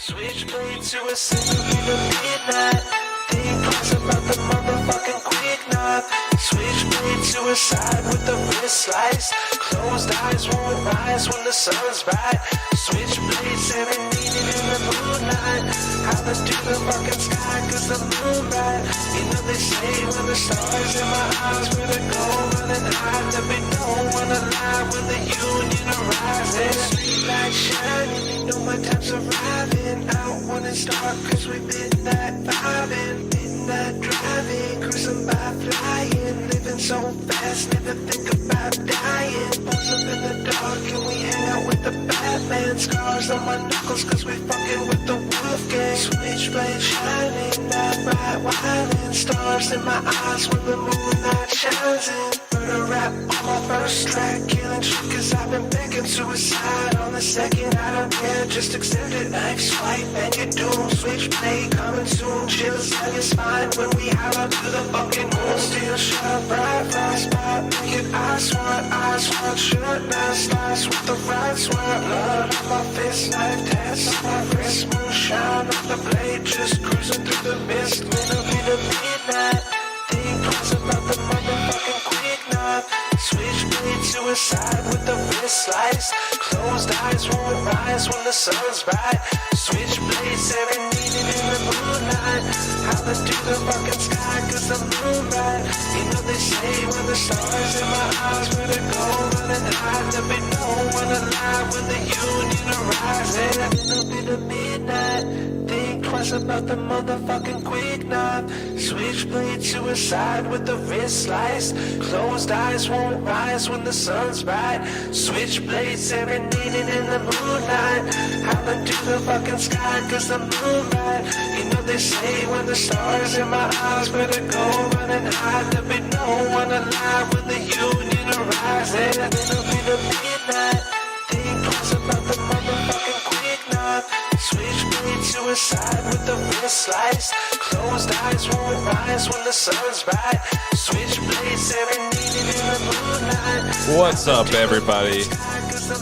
Switchblade to a single in the midnight. Think twice about the motherfucking quick knife. Switchblade suicide with the wrist slice. Closed eyes won't rise when the sun's bright. Switchblade serenading in the moonlight. Holler to the fucking sky cause the moon bright. You know they say when the stars in my eyes where to go running high. Let me know when alive when the union arrives. And street lights shining, you know my time's arriving. Out when it's dark cause we midnight vibing. Midnight driving, cruising by flying. Living so fast, never think about dying. Pose up in the dark and we hang out with the Batman. Scars on my knuckles cause we fucking with the wolf gang. Switchblade shining, night bright whining. Stars in my eyes when the moonlight shines in. Murder rap on my first track. Killing shit cause I've been begging. Suicide on the second, I don't care. Just accept it, knife swipe and you're doomed. Switchblade coming soon. Chills down your spine when we holler to the fucking moon. Still shut bright, bright spot. Make it eyes want, shut now. Slice with the right swat. Blood on my fist, knife tats on my wrist. Moonshine on the blade, just cruising through the mist. Middle of the midnight. Think twice about the motherfucking quick knife. Switchblade suicide with the wrist slice. Closed eyes won't rise when the sun's bright. Switchblade serenading in the moonlight. Holler to the fucking sky cause the moon bright. You know they say when the stars in my eyes where to go running high. Let me know when alive when the union arrives. And it'll be the midnight. Think twice about the motherfucking quick knife. Switchblade suicide with the wrist slice. Closed eyes won't rise when the sun's bright. Switchblade serenading in the moonlight. Holler to the fucking sky cause the moon bright. You know they say when the stars in my eyes where to go running high. Let me know when alive when the union arrives. And it'll be the midnight. Think twice about the motherfucking quick knife. Switchblade suicide with the wrist slice. Closed eyes won't rise when the sun's bright. Switchblade serenading in the moonlight. What's up, everybody?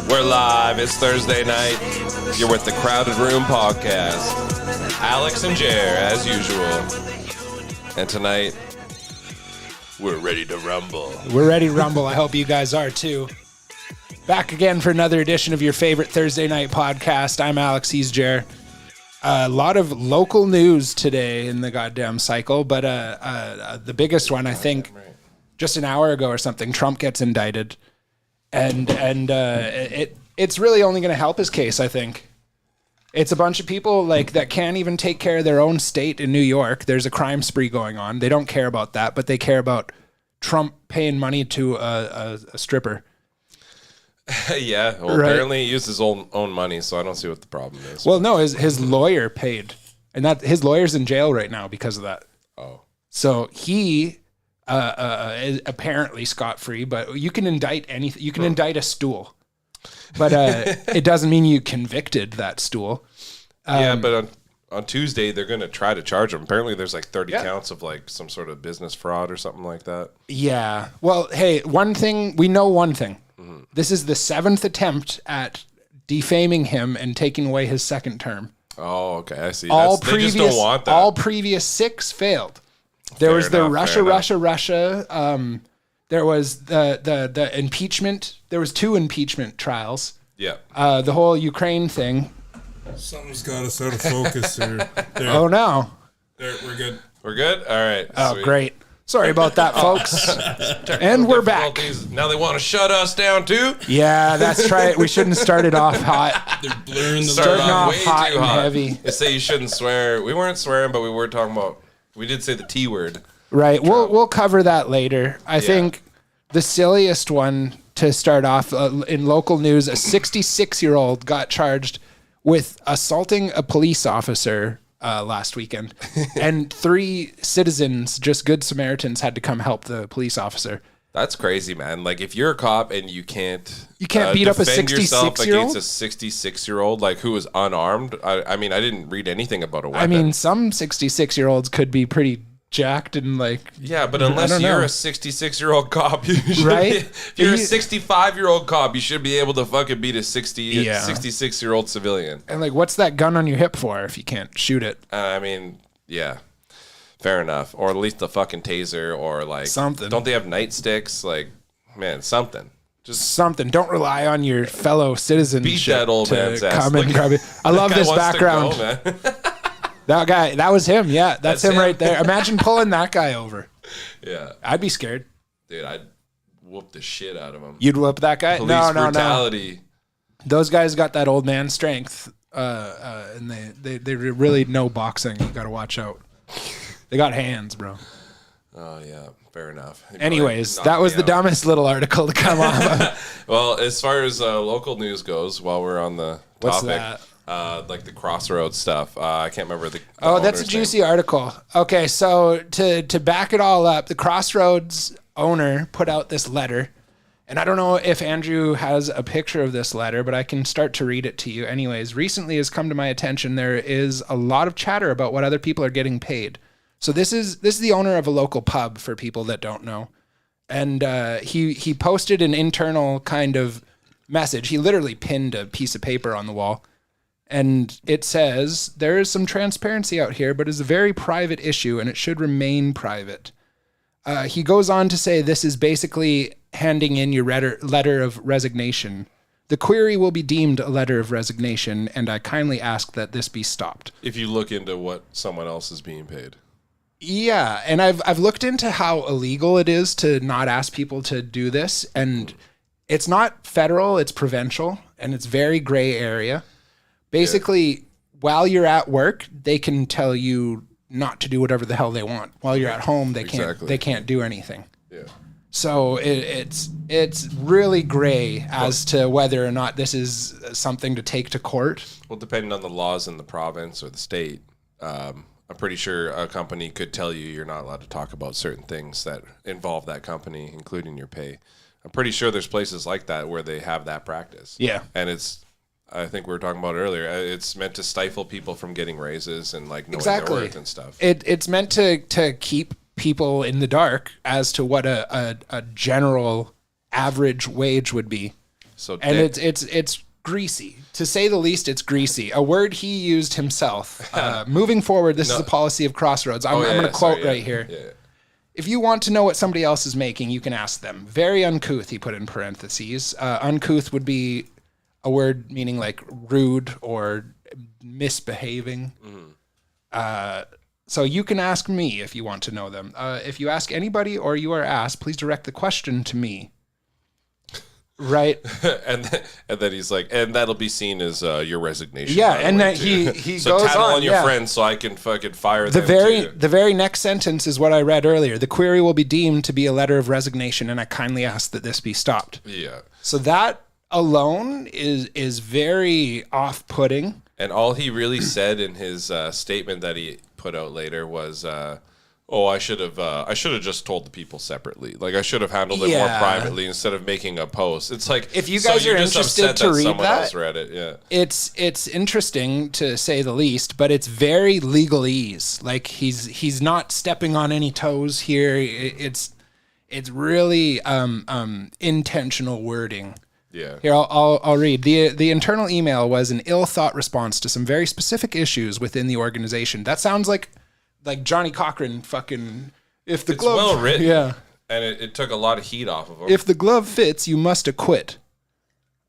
We're live. It's Thursday night. You're with the Crowded Room Podcast. Alex and Jer, as usual. And tonight, we're ready to rumble. We're ready to rumble. I hope you guys are too. Back again for another edition of your favorite Thursday night podcast. I'm Alex, he's Jer. A lot of local news today in the goddamn cycle, but the biggest one, I think, just an hour ago or something, Trump gets indicted. And it's really only going to help his case, I think. It's a bunch of people like that can't even take care of their own state in New York. There's a crime spree going on. They don't care about that, but they care about Trump paying money to a stripper. Yeah, well, right. Apparently he used his own money, so I don't see what the problem is. Well, no, his lawyer paid, and that his lawyer's in jail right now because of that. Oh, so he is apparently scot-free, but you can indict anything. You can indict a stool, but it doesn't mean you convicted that stool. Yeah, but on Tuesday they're going to try to charge him. Apparently, there's like 30 counts of like some sort of business fraud or something like that. Yeah. Well, hey, one thing we know. This is the 7th attempt at defaming him and taking away his second term. Oh, okay. I see. They just don't want that. All previous 6 failed. There was the Russia. There was the impeachment. There was 2 impeachment trials. Yeah. The whole Ukraine thing. Something's got us out of focus here. Oh, no. We're good. We're good? All right. Oh, sweet. Great. Sorry about that, folks. And we're back. Now they want to shut us down, too? Yeah, that's right. We shouldn't start it off hot. They're blurring the Starting off hot and heavy. They say you shouldn't swear. We weren't swearing, but we were talking about... We did say the T word. Right. We'll cover that later. I think the silliest one to start off, in local news, a 66-year-old got charged with assaulting a police officer last weekend, and 3 citizens, just good Samaritans, had to come help the police officer. That's crazy, man. Like, if you're a cop and you can't beat up a 66-year-old against a 66-year-old like who was unarmed. I mean, I didn't read anything about a weapon. I mean, some 66-year-olds could be pretty jacked and like. Yeah, but I unless don't you're know. a 66-year-old cop, you should Right? if you're a You- 65-year-old cop, you should be able to fucking beat a Yeah. 66-year-old civilian. And like, what's that gun on your hip for if you can't shoot it? I mean, yeah, fair enough. Or at least the fucking taser, or like Something. Don't they have nightsticks? Like, man, something. Just Something. Don't rely on your fellow citizens. beat that old man's ass. come and Look, grab it. I love that guy this wants to background. go, man. That guy, that was him. Yeah, that's That's him him. right there. Imagine pulling that guy over. Yeah, I'd be scared. dude, I'd whoop the shit out of him. You'd whip that guy? Police No. brutality. Those guys got that old man strength, and they really know boxing. You got to watch out. They got hands, bro. Oh yeah, fair enough. He'd Anyways, probably knock that was me the out. dumbest little article to come off. Well, as far as local news goes, while we're on the What's topic, that? like the Crossroads stuff, I can't remember the. Oh, that's a owner's juicy name. article. Okay, so to back it all up, the Crossroads owner put out this letter, and I don't know if Andrew has a picture of this letter, but I can start to read it to you. Anyways, recently has come to my attention there is a lot of chatter about what other people are getting paid. So this is the owner of a local pub for people that don't know, and he posted an internal kind of message. He literally pinned a piece of paper on the wall. And it says, there is some transparency out here, but it's a very private issue and it should remain private. He goes on to say this is basically handing in your letter of resignation. The query will be deemed a letter of resignation, and I kindly ask that this be stopped. If you look into what someone else is being paid. Yeah, and I've looked into how illegal it is to not ask people to do this, and it's not federal, it's provincial, and it's very gray area. Basically, while you're at work, they can tell you not to do whatever the hell they want. While you're at home, they Exactly. can't do anything. Yeah. So it's really gray as to whether or not this is something to take to court. Well, depending on the laws in the province or the state, I'm pretty sure a company could tell you you're not allowed to talk about certain things that involve that company, including your pay. I'm pretty sure there's places like that where they have that practice. Yeah. And I think we were talking about it earlier, it's meant to stifle people from getting raises and like knowing Exactly. their worth and stuff. It's meant to keep people in the dark as to what a general average wage would be. So And Dick- it's greasy, to say the least. It's greasy. A word he used himself. Moving forward, this is a policy of Crossroads. I'm going to quote right here. Yeah. If you want to know what somebody else is making, you can ask them. Very uncouth, he put in parentheses. Uncouth would be a word meaning like rude or misbehaving. So you can ask me if you want to know them. If you ask anybody or you are asked, please direct the question to me. Right? and then he's like, and that'll be seen as your resignation. Yeah, by the and way, then too. he so goes tattle on, on your yeah. friends so I can fucking fire The them. the very next sentence is what I read earlier. The query will be deemed to be a letter of resignation, and I kindly ask that this be stopped. Yeah. So that alone is very off-putting. And all he really said in his statement that he put out later was, "Oh, I should have just told the people separately. Like I should have handled it more Yeah. privately instead of making a post." It's like If you so guys you're are just interested upset to that read someone that, else read it. Yeah. It's interesting to say the least, but it's very legalese. Like he's not stepping on any toes here. It's really intentional wording. Yeah. Here, I'll read. The internal email was an ill-thought response to some very specific issues within the organization. That sounds like Johnny Cochran fucking, if the It's glove... well written. Yeah. And it took a lot of heat off of him. If the glove fits, you must acquit.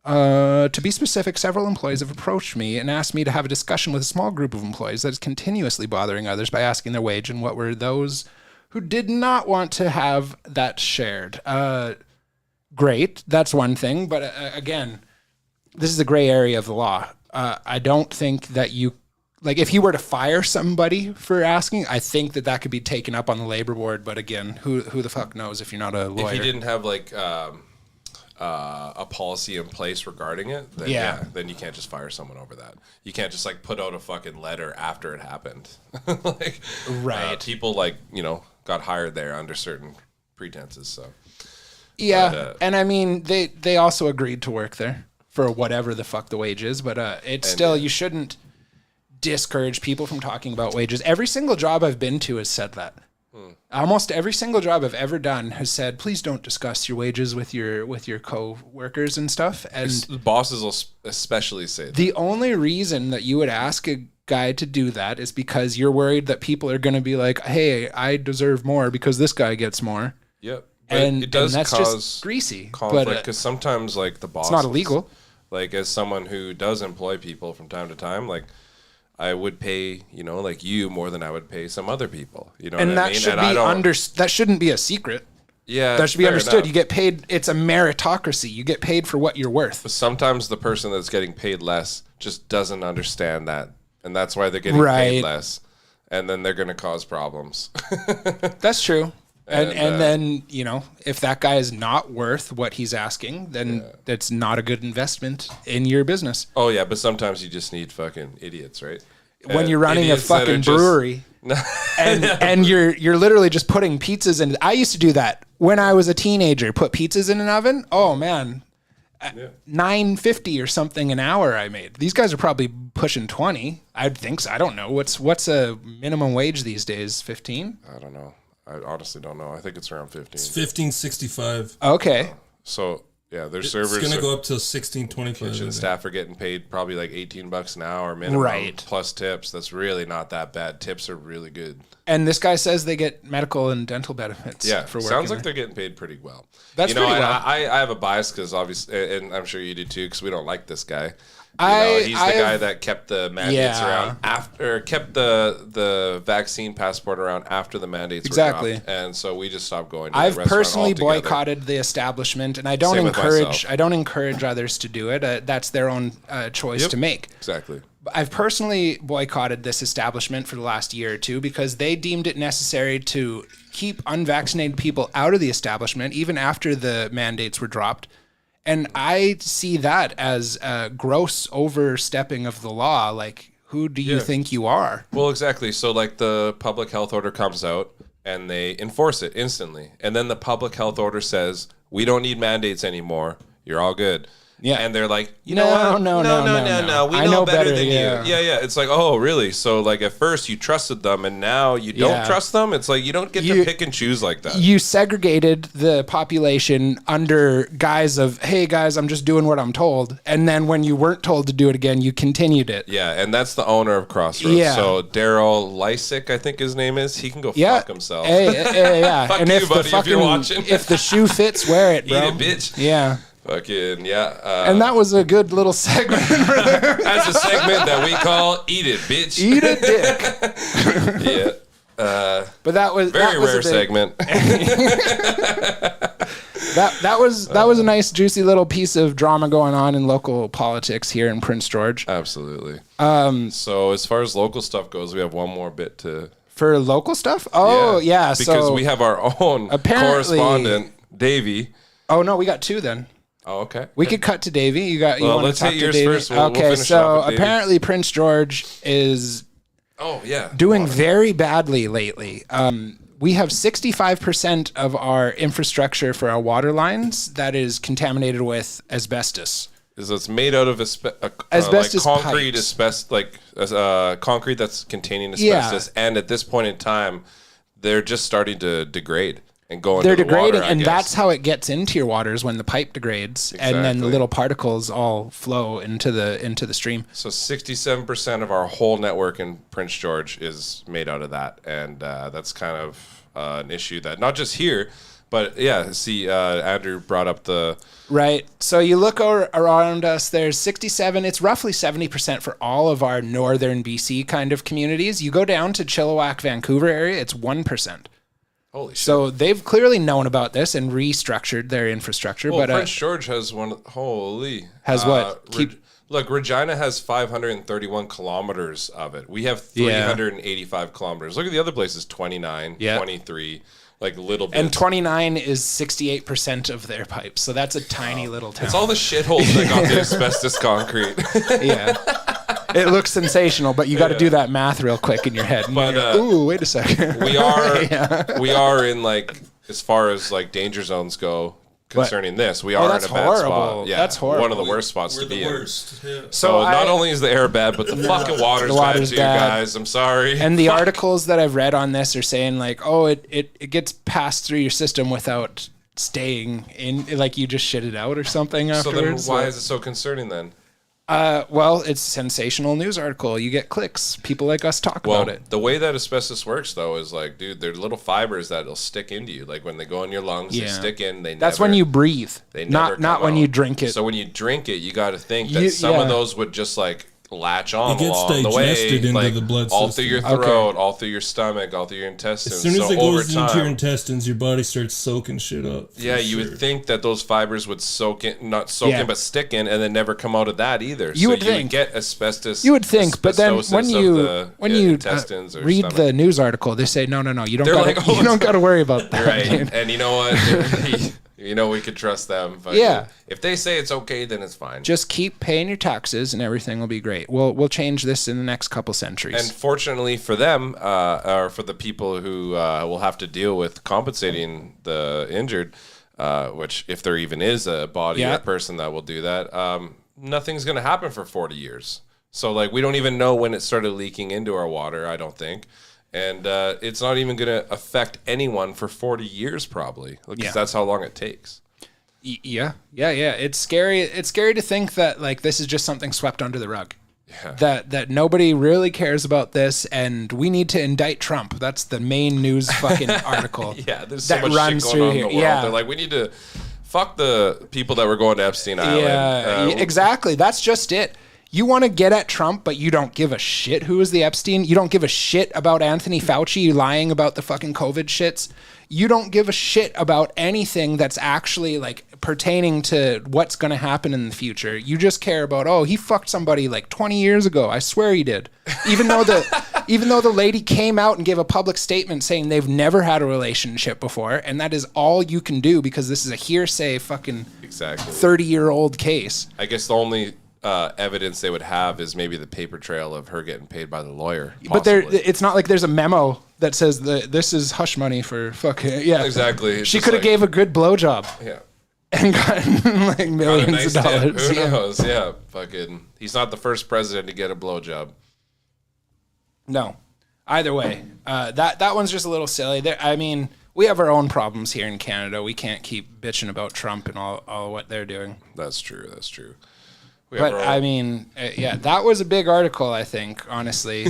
To be specific, several employees have approached me and asked me to have a discussion with a small group of employees that is continuously bothering others by asking their wage and what were those who did not want to have that shared. Great, that's one thing, but again, this is a gray area of the law. I don't think that you, like, if he were to fire somebody for asking, I think that could be taken up on the labor board. But again, who the fuck knows if you're not a lawyer? If he didn't have like a policy in place regarding it, then then you can't just fire someone over that. You can't just like put out a fucking letter after it happened. Like, Right. People got hired there under certain pretenses. So Yeah, But, and I mean they also agreed to work there for whatever the fuck the wage is, but it's still, you shouldn't discourage people from talking about wages. Every single job I've been to has said that. Almost every single job I've ever done has said, please don't discuss your wages with your co-workers and stuff. And The bosses will especially say that. the only reason that you would ask a guy to do that is because you're worried that people are going to be like, hey, I deserve more because this guy gets more. Yep. But And, it does and that's cause just greasy. conflict But because sometimes like the boss it's not illegal. Like as someone who does employ people from time to time, like I would pay, like you more than I would pay some other people. You know And what I that mean? should And I be don't, that shouldn't be a secret. yeah, That should be fair understood. enough. You get paid. It's a meritocracy. You get paid for what you're worth. Sometimes the person that's getting paid less just doesn't understand that, and that's why they're getting Right. paid less, and then they're going to cause problems. That's true. And And, then, if that guy is not worth what he's asking, then that's not a good investment in your business. Oh yeah, but sometimes you just need fucking idiots, right? When you're running a Idiots that are fucking just- brewery and you're literally just putting pizzas in. I used to do that when I was a teenager, put pizzas in an oven. Oh man. $9.50 or something an hour I made. These guys are probably pushing 20. I'd think so. I don't know. What's a minimum wage these days? 15? I don't know. I honestly don't know. I think it's around 15. It's 15.65. Okay. So yeah, their It's servers, gonna are- go up to 16.25. kitchen staff are getting paid probably like $18 an hour minimum, Right. plus tips. That's really not that bad. Tips are really good. And this guy says they get medical and dental benefits Yeah, for working sounds like there. they're getting paid pretty well. That's you know, pretty and well. I have a bias because obviously, and I'm sure you do too, because we don't like this guy. He's the I've- guy that kept the mandates Yeah. around after, kept the vaccine passport around after the mandates Exactly. were dropped, and so we just stopped going to I've the restaurant personally altogether. boycotted the establishment, and I don't Same with myself. encourage others to do it. That's their own choice Yep. to make. Exactly. I've personally boycotted this establishment for the last year or two because they deemed it necessary to keep unvaccinated people out of the establishment even after the mandates were dropped. And I see that as a gross overstepping of the law. Like, who do you think you are? Well, exactly. So, like, the public health order comes out and they enforce it instantly. And then the public health order says, we don't need mandates anymore. You're all good. Yeah. And they're like, you No, know what? no. We I know, know better, better, than yeah. you. Yeah. It's like, oh, really? So, like, at first you trusted them and now you don't Yeah. trust them? It's like, you don't get to pick and choose like that. You segregated the population under guise of, hey guys, I'm just doing what I'm told. And then when you weren't told to do it again, you continued it. Yeah, and that's the owner of Crossroads. Yeah. So Daryl Lysick, I think his name is. He can go Yeah. fuck himself. Hey, yeah. Fuck and you, if buddy, the if you're fucking watching. if the shoe fits, wear it, bro. Eat it, bitch. Yeah. Fucking, yeah. And that was a good little segment. That's a segment that we call Eat It, Bitch. Eat a dick. Yeah. But that was Very that was rare a bit- segment. That was a nice juicy little piece of drama going on in local politics here in Prince George. Absolutely. So as far as local stuff goes, we have one more bit to... For local stuff? Oh, yeah. Because So we have our own Apparently- correspondent, Davey. Oh no, we got two then. Oh, okay. We could cut to Davey. You Well, want let's to talk hit to yours Davey? first. We'll Okay, finish it so off with Davey. apparently Prince George is Oh, yeah. doing very badly lately. We have 65% of our infrastructure for our water lines that is contaminated with asbestos. Is it's made out of Asbestos like concrete, pipes. concrete that's containing Yeah. asbestos, and at this point in time, they're just starting to degrade and go into They're the degrading, water, I and guess. that's how it gets into your waters when the pipe degrades, and then the Exactly. little particles all flow into the stream. So 67% of our whole network in Prince George is made out of that, and that's kind of an issue that not just here, but yeah. See, Andrew brought up the Right. So you look around us, there's 67, it's roughly 70% for all of our northern BC kind of communities. You go down to Chilliwack, Vancouver area, it's 1%. holy shit. So they've clearly known about this and restructured their infrastructure. Well, but Prince George has one. Holy, Has what? Look, Regina has 531 kilometers of it. We have Yeah. 385 kilometers. Look at the other places: 29, Yeah. 23, like little bits. and 29 is 68% of their pipes. So that's a tiny little town. It's all the shitholes that got the asbestos concrete. Yeah. It looks sensational, but you got to do that math real quick in your head. And But, you're like, ooh, wait a second. we are in like, as far as like danger zones go, concerning this. We are in that's a bad horrible. spot. Yeah, That's horrible. One of the worst spots We're to be the in. worst. Yeah. So I- not only is the air bad, but the fucking water's, The water's bad too, bad. guys. I'm sorry. And the Fuck. articles that I've read on this are saying like, oh, it gets passed through your system without staying in, like you just shit it out or something So then afterwards. why is it so concerning then? Well, it's a sensational news article. You get clicks. People like us talk Well, about it. the way that asbestos works, though, is like, dude, they're little fibers that'll stick into you. Like when they go in your lungs, they Yeah. stick in. That's never, when you breathe, they not never not come when out. you drink it. So when you drink it, you got to think that You- some yeah. of those would just like latch on It gets along the way, digested into like the blood all system. through your throat, all through your stomach, all through your intestines. As soon as so it over goes time, into your intestines, your body starts soaking shit up. for yeah, you sure. would think that those fibers would soak in, not soak Yeah. in, but stick in, and then never come out of that either. You would you think. would get asbestos. You would think, but then asbestosis when of you the, intestines or read stomach. the news article, they say no, you don't They're gotta, like, oh, you don't got to worry about that. right, dude. and you know what? You know we could trust them. But Yeah. if they say it's okay, then it's fine. Just keep paying your taxes, and everything will be great. We'll change this in the next couple centuries. And fortunately for them, or for the people who will have to deal with compensating the injured, which if there even is a body Yeah. or person that will do that, nothing's going to happen for 40 years. So like we don't even know when it started leaking into our water, I don't think. And it's not even going to affect anyone for 40 years probably, because Yeah. that's how long it takes. Yeah. It's scary. It's scary to think that like this is just something swept under the rug. Yeah. That nobody really cares about this, and we need to indict Trump. That's the main news fucking article. Yeah, there's so that much shit runs going through on in here. the world. Yeah. They're like, we need to fuck the people that were going to Epstein Island. Yeah, exactly. That's just it. You want to get at Trump, but you don't give a shit who is the Epstein. You don't give a shit about Anthony Fauci lying about the fucking COVID shits. You don't give a shit about anything that's actually like pertaining to what's going to happen in the future. You just care about, oh, he fucked somebody like 20 years ago. I swear he did. Even though the lady came out and gave a public statement saying they've never had a relationship before, and that is all you can do because this is a hearsay fucking Exactly. 30-year-old case. I guess the only evidence they would have is maybe the paper trail of her getting paid by the lawyer. But there, possibly. it's not like there's a memo that says this is hush money for fucking yeah. Exactly. It's She just could have like- gave a good blowjob yeah. and gotten like Got a millions nice of tip. dollars. Who Yeah. knows? Yeah. Fucking. He's not the first president to get a blowjob. No, either way, that one's just a little silly. I mean, we have our own problems here in Canada. We can't keep bitching about Trump and all what they're doing. That's true. That's true. We But have our I own- mean, yeah, that was a big article. I think honestly,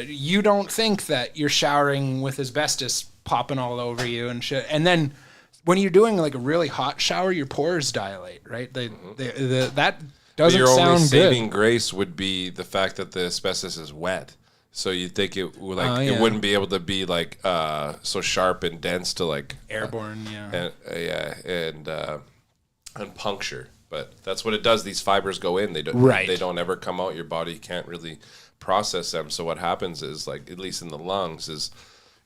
you don't think that you're showering with asbestos popping all over you and shit, and then when you're doing like a really hot shower, your pores dilate, right? That doesn't your only sound saving good. grace would be the fact that the asbestos is wet. So you'd think it would Oh, it yeah. wouldn't be able to be like so sharp and dense to like Airborne, yeah. and puncture. But that's what it does. These fibers go in. They don't. Right. They don't ever come out. Your body can't really process them. So what happens is, like at least in the lungs, is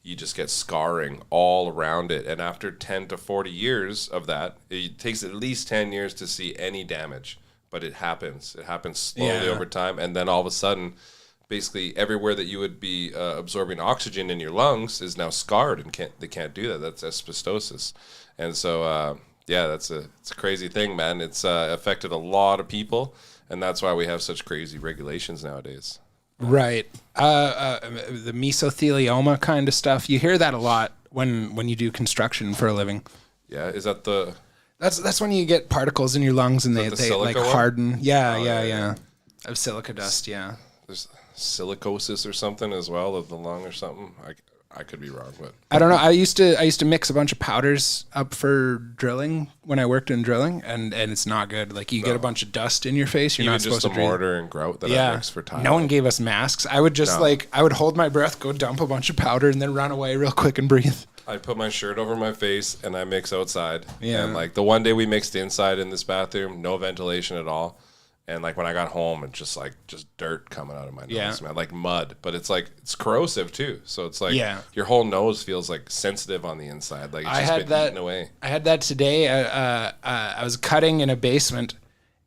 you just get scarring all around it. And after 10 to 40 years of that, it takes at least 10 years to see any damage. But it happens. It happens slowly Yeah. over time, and then all of a sudden, basically everywhere that you would be absorbing oxygen in your lungs is now scarred, and they can't do that. That's asbestosis, and so yeah, it's a crazy thing, man. It's affected a lot of people, and that's why we have such crazy regulations nowadays. Right. The mesothelioma kind of stuff. You hear that a lot when you do construction for a living. Yeah, is that the That's when you get particles in your lungs and they the like silica one? harden. Yeah, yeah, yeah. Of silica dust, yeah. there's silicosis or something as well of the lung or something? I could be wrong, but I don't know. I used to mix a bunch of powders up for drilling when I worked in drilling, and it's not good. Like you get a bunch of dust in your face. You're even not supposed just to the breathe. mortar and grout that I Yeah. mix for tile. No one gave us masks. I would just I would hold my breath, go dump a bunch of powder, and then run away real quick and breathe. I put my shirt over my face and I mix outside. Yeah. And like the one day we mixed inside in this bathroom, no ventilation at all. And like when I got home, it's just dirt coming out of my nose, Yeah. man, like mud. But it's corrosive too. So it's like Yeah. your whole nose feels like sensitive on the inside. Like it's I just had been that. eaten away. I had that today. I was cutting in a basement,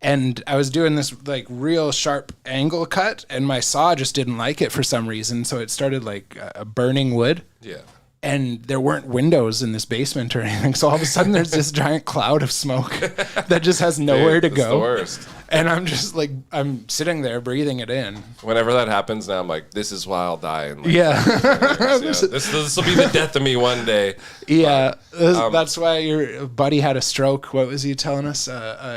and I was doing this like real sharp angle cut, and my saw just didn't like it for some reason, so it started like burning wood. Yeah. and there weren't windows in this basement or anything. So all of a sudden there's this giant cloud of smoke that just has nowhere to Dude, that's go. the worst. And I'm just like, I'm sitting there breathing it in. Whenever that happens, now I'm like, this is why I'll die. In like Yeah. This will be the death of me one day. Yeah. That's why your buddy had a stroke. What was he telling us?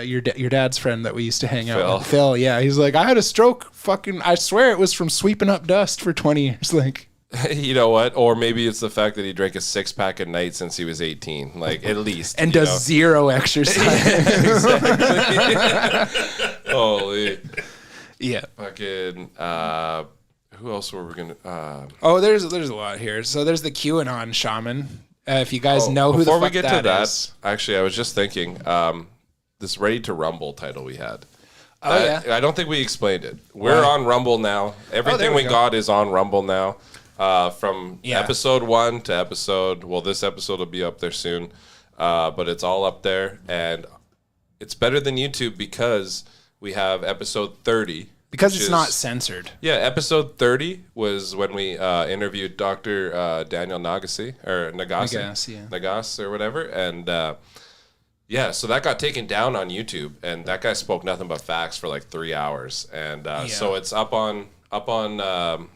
Your dad's friend that we used to hang out Phil. with. Phil. Yeah. He's like, I had a stroke. I swear it was from sweeping up dust for 20 years. Like, You know what? Or maybe it's the fact that he drank a 6-pack at night since he was 18. Like, at least. and you does know? zero exercise. Holy. Yeah. Fucking, who else were we going to, Oh, there's a lot here. So there's the QAnon shaman. If you guys know who the before fuck we get to that, is. actually, I was just thinking, this Ready to Rumble title we had. Oh, yeah. I don't think we explained it. We're on Rumble now. Everything we we go. got is on Rumble now. From Yeah. episode 1 to this episode will be up there soon. But it's all up there. And it's better than YouTube because we have episode 30. Because which it's is- not censored. Yeah, episode 30 was when we interviewed Dr. Daniel Nagase, or Nagase. Nagase, yeah. Nagase or whatever. And yeah, so that got taken down on YouTube, and that guy spoke nothing but facts for like 3 hours. And so it's up on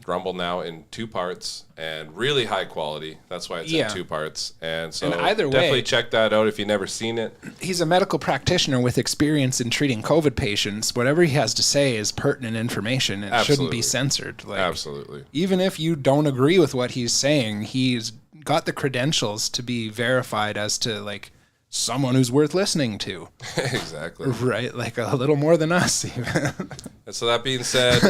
Rumble now in 2 parts, and really high quality. That's why it's Yeah. in 2 parts. And so And either way- definitely check that out if you've never seen it. He's a medical practitioner with experience in treating COVID patients. Whatever he has to say is pertinent information. It shouldn't Absolutely. be censored. Like, Absolutely. even if you don't agree with what he's saying, he's got the credentials to be verified as to like someone who's worth listening to, Exactly. right? Like a little more than us, even. And so that being said,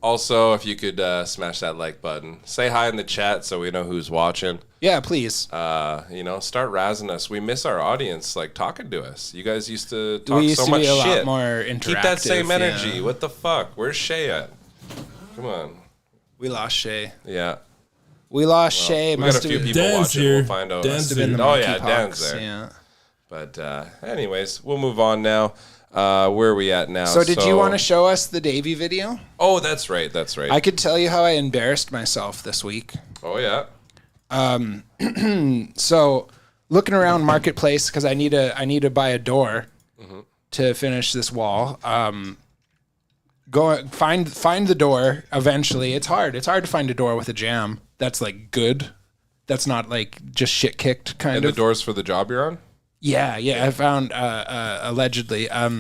also, if you could smash that like button, say hi in the chat so we know who's watching. Yeah, please. Start razzing us. We miss our audience, like talking to us. You guys used to talk We used so to much be a lot shit. more Keep that same interactive, energy. yeah. What the fuck? Where's Shay at? Come on. We lost Shay. Yeah. We lost Shay. We got a Must few have people Dan's watching. here. We'll find out. Dan's been the Oh yeah, monkeypox, Dan's there. Yeah. But anyways, we'll move on now. Where are we at now? So did you want to show us the Davey video? Oh, that's right. That's right. I could tell you how I embarrassed myself this week. Oh yeah. So looking around Marketplace because I need to buy a door to finish this wall. Go find the door eventually. It's hard. It's hard to find a door with a jamb that's like good. That's not like just shit kicked kind And the of. doors for the job you're on? Yeah. I found allegedly. Let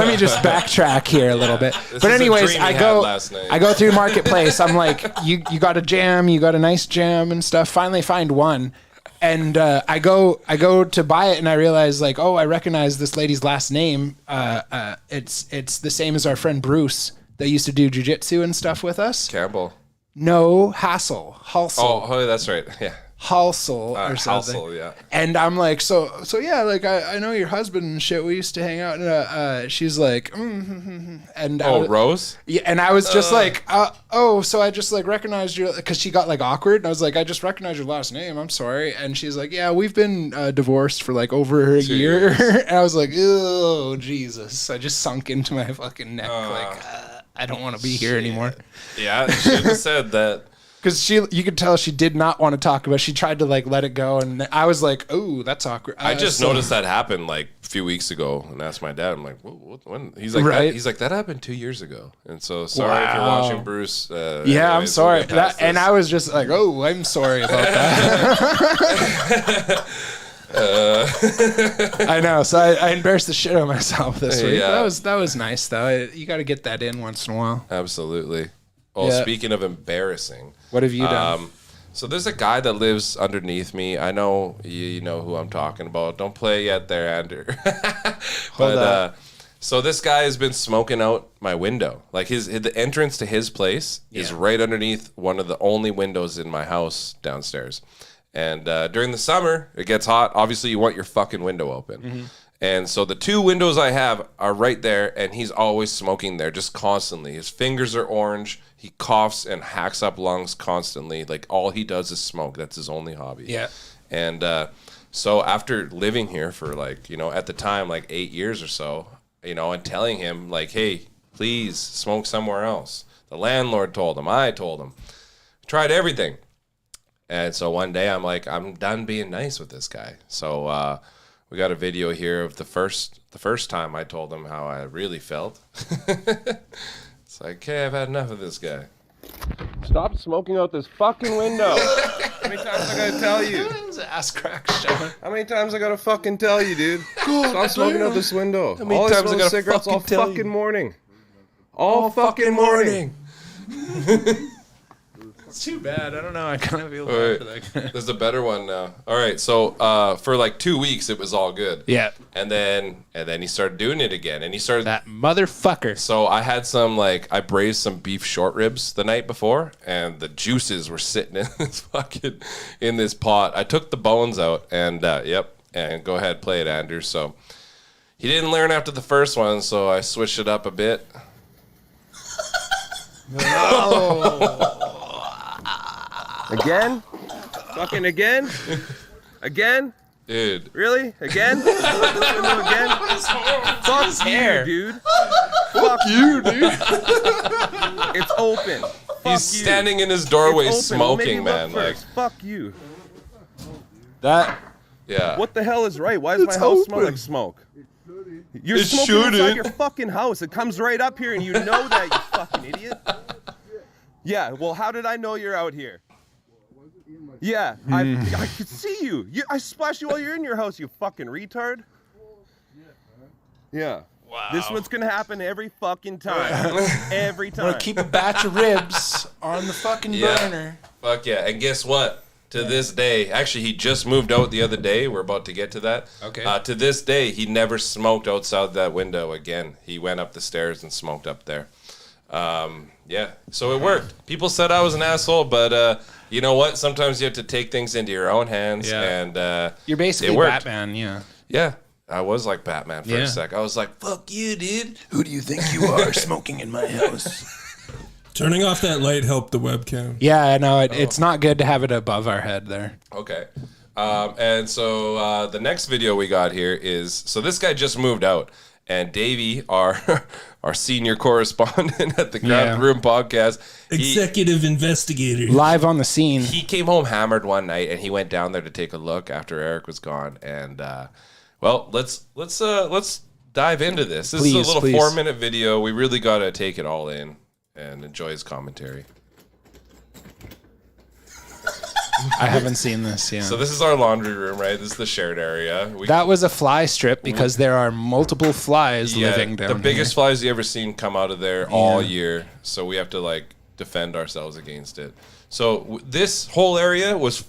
me just backtrack here a little bit. This But is a anyways, dream he I had go last night. I go through Marketplace. I'm like, you got a jam, you got a nice jam and stuff. Finally find one. And I go to buy it and I realize like, oh, I recognize this lady's last name. It's the same as our friend Bruce that used to do jujitsu and stuff with us. Campbell. No, Halsell. Oh, that's right. Yeah. Halsell or something. Halsell, yeah. And I'm like, so yeah, like I know your husband and shit. We used to hang out. And she's like, and Oh, Rose? yeah, and I was just like, so I just like recognized your, because she got like awkward, and I was like, I just recognized your last name. I'm sorry. And she's like, yeah, we've been divorced for like over a year. And I was like, oh Jesus! I just sunk into my fucking neck, like I don't want to be here anymore. Yeah, should have said that. Because you could tell she did not want to talk about it. She tried to like let it go, and I was like, "Oh, that's awkward." I just noticed that happened like a few weeks ago, and asked my dad. I'm like, "When?" He's like, Right. He's like, "That happened 2 years ago." And so sorry if you're Wow. watching, Bruce. Yeah, I'm anyways, sorry. we'll get past And this. I was just like, "Oh, I'm sorry about that." I know. So I embarrassed the shit out of myself this week. Yeah. That was nice though. You got to get that in once in a while. Absolutely. Well, Yeah. speaking of embarrassing, What have you done? so there's a guy that lives underneath me. I know you know who I'm talking about. Don't play yet there, Andrew. But up. so this guy has been smoking out my window. Like the entrance to his place is Yeah. right underneath one of the only windows in my house downstairs. And during the summer, it gets hot. Obviously, you want your fucking window open. Mm-hmm. And so the 2 windows I have are right there, and he's always smoking there, just constantly. His fingers are orange. He coughs and hacks up lungs constantly. Like, all he does is smoke. That's his only hobby. Yeah. And so after living here for, like, at the time, like 8 years or so, and telling him, like, hey, please smoke somewhere else. The landlord told him. I told him. Tried everything. And so one day I'm like, I'm done being nice with this guy. So we got a video here of the first time I told him how I really felt. It's like, okay, I've had enough of this guy. Stop smoking out this fucking window. How many times I gotta tell you? His ass crack showing. How many times I gotta fucking tell you, dude? Stop smoking out this window. How many all times I I smoke gotta cigarettes all fucking tell fucking you? morning. All fucking morning. It's too bad. I don't know. I kind of feel All bad right. for that guy. There's a better one now. All right, so for like 2 weeks it was all good. Yeah. And then he started doing it again, and he started. That motherfucker. So I had I braised some beef short ribs the night before, and the juices were sitting in this pot. I took the bones out, and and go ahead, play it, Andrew. So he didn't learn after the first one, so I switched it up a bit. Again? Fucking again? Again? Dude, Really? Again? This window again? Fuck you, dude. Fuck you, dude. It's open. Fuck he's you. standing in his doorway It's open. Well, maybe smoking, look man. Like, first. Fuck you. That. yeah. What the hell is right? Why does my house smell like smoke? You're It smoking shouldn't. inside your fucking house. It comes right up here, and you know that, you fucking idiot. Yeah. Well, how did I know you're out here? Yeah, I could see you. I splashed you while you're in your house, you fucking retard. Yeah. Wow. This one's gonna happen every fucking time. Every time. I'm gonna keep a batch of ribs on the fucking Yeah. burner. Fuck yeah. And guess what? To this day, actually, he just moved out the other day. We're about to get to that. Okay. To this day, he never smoked outside that window again. He went up the stairs and smoked up there. Yeah. So it worked. People said I was an asshole, but you know what? Sometimes you have to take things into your own hands. Yeah. And You're basically it worked. Batman, yeah. Yeah. I was like Batman for Yeah. a sec. I was like, fuck you, dude. Who do you think you are smoking in my house? Turning off that light helped the webcam. Yeah, I know. It's not good to have it above our head there. Okay. And so the next video we got here is, so this guy just moved out, and Davey, our senior correspondent at the Crowded Yeah. Room podcast, Executive investigator. Live on the scene. he came home hammered one night, and he went down there to take a look after Eric was gone. And well, let's dive into this. This is Please, a little please. 4-minute video. We really got to take it all in and enjoy his commentary. I haven't seen this, yeah. So this is our laundry room, right? This is the shared area. That was a fly strip because there are multiple flies living down the biggest here. flies you ever seen come out of there all year. So we have to like defend ourselves against it. So this whole area was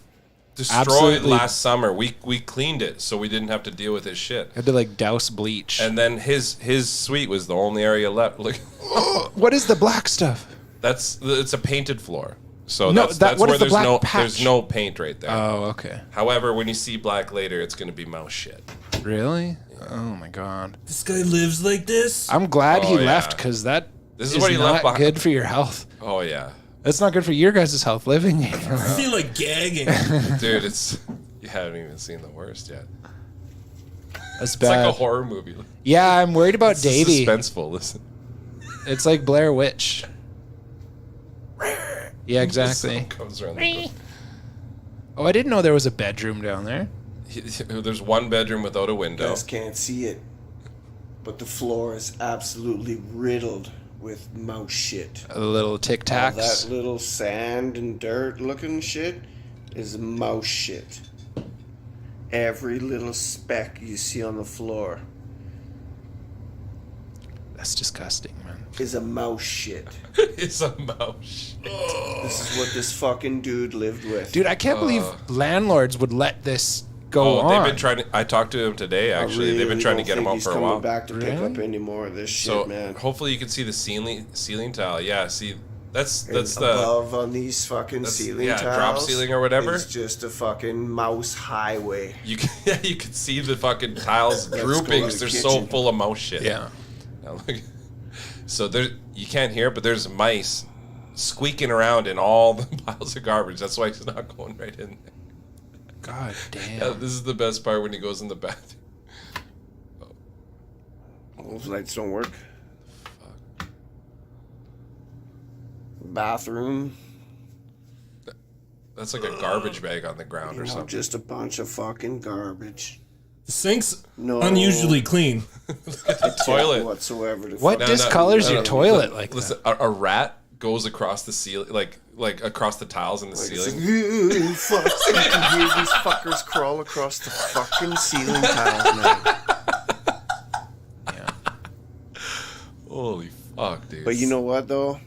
destroyed Absolutely. last summer. We cleaned it so we didn't have to deal with his shit. Had to like douse bleach. And then his suite was the only area left. Look, What is the black stuff? it's a painted floor. So No, that's what where is the there's black no patch? there's no paint right there. Oh, okay. However, when you see black later, it's gonna be mouse shit. Really? Oh my god. This guy lives like this? I'm glad he Oh, yeah. left because that This is is what he not left behind. good for your health. Oh yeah. That's not good for your guys' health living here. I feel like gagging. Dude, you haven't even seen the worst yet. That's It's like bad. a horror movie. Yeah, I'm worried about It's Davey. suspenseful. Listen. It's like Blair Witch. Yeah, exactly. Sound comes around the Oh, I didn't know there was a bedroom down there. There's one bedroom without a window. guys can't see it, but the floor is absolutely riddled with mouse shit. A little Tic All Tacs. that little sand and dirt looking shit is mouse shit. Every little speck you see on the floor That's disgusting, man. is a mouse shit. It's a mouse. This is what this fucking dude lived with. Dude, I can't believe landlords would let this go Oh, on. they've been trying to. I talked to him today. I Actually, they've been really trying to don't get him think out he's for a coming while. back to pick Really? up any more of this shit, So man. hopefully you can see the ceiling tile. Yeah, see that's And the above on these fucking that's- ceiling yeah, tiles. drop ceiling or whatever. It's just a fucking mouse highway. you can you can see the fucking tiles Let's drooping go to 'cause the they're so kitchen. full of mouse shit. Yeah. Now look. So there, you can't hear it, but there's mice squeaking around in all the piles of garbage. That's why he's not going right in there. God damn. Yeah, this is the best part when he goes in the bathroom. Those lights don't work. bathroom. That's like a garbage bag on the ground or You know, something. just a bunch of fucking garbage. The sink's No unusually clean. Toilet. whatsoever. To What fuck- discolors your no. toilet like Listen, that? a rat goes across the ceiling, like across the tiles in the It's ceiling. like, "Ooh, fuck, you can hear these fuckers crawl across the fucking ceiling tiles, man. Holy fuck, dude. But you know what, though?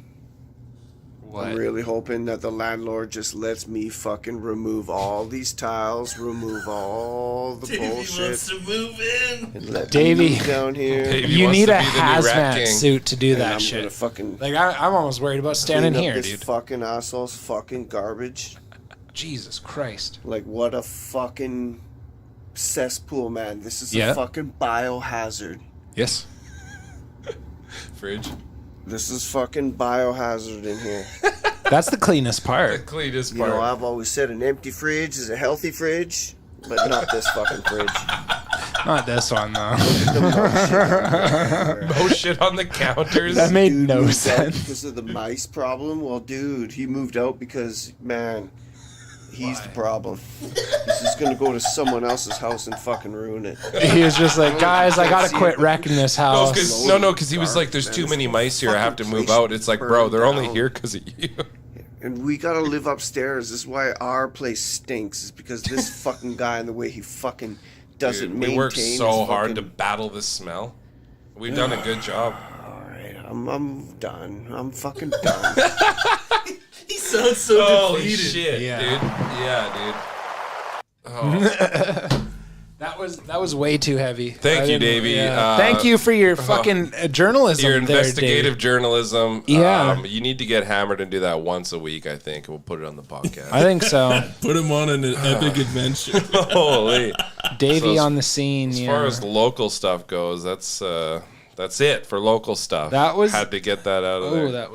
What? I'm really hoping that the landlord just lets me fucking remove all these tiles, remove all the bullshit, to move in. and let Davey. me move down here. Davey You wants need to a be the new Rat hazmat King. suit to do And that I'm shit. gonna fucking Like I'm almost worried about standing clean up here, this dude. fucking asshole's fucking garbage. Jesus Christ. Like, what a fucking cesspool, man. This is Yeah. a fucking biohazard. Yes. Fridge. This is fucking biohazard in here. That's the cleanest The part. cleanest You part. know, I've always said an empty fridge is a healthy fridge, but not this fucking fridge. Not this one though. The bullshit. Oh shit on the counters. That made Dude no moved out sense. because of the mice problem. Well, dude, he moved out because, man, he's the problem. He's just gonna go to someone else's house and fucking ruin it. He was just like, guys, I gotta quit wrecking this house. Because he was like, there's too many mice here. I have to move out. It's like, bro, they're only here because of you. And we gotta live upstairs. This is why our place stinks. Is because this fucking guy and the way he fucking doesn't Dude, maintain. we work so his hard to fucking- battle this smell. We've done a good job. All right, I'm done. I'm fucking done. He sounds so Holy depleted. shit, Yeah. dude. Yeah, dude. Oh, That was way too heavy. Thank I you, didn't- Davey. yeah. Thank you for your fucking journalism. your there, investigative Dave. journalism. Yeah. You need to get hammered and do that once a week, I think. And we'll put it on the podcast. I think so. Put him on an epic adventure. Holy. Davey So as- on the scene. As yeah. far as local stuff goes, that's it for local stuff. That was- had to get that out of there. Oh, that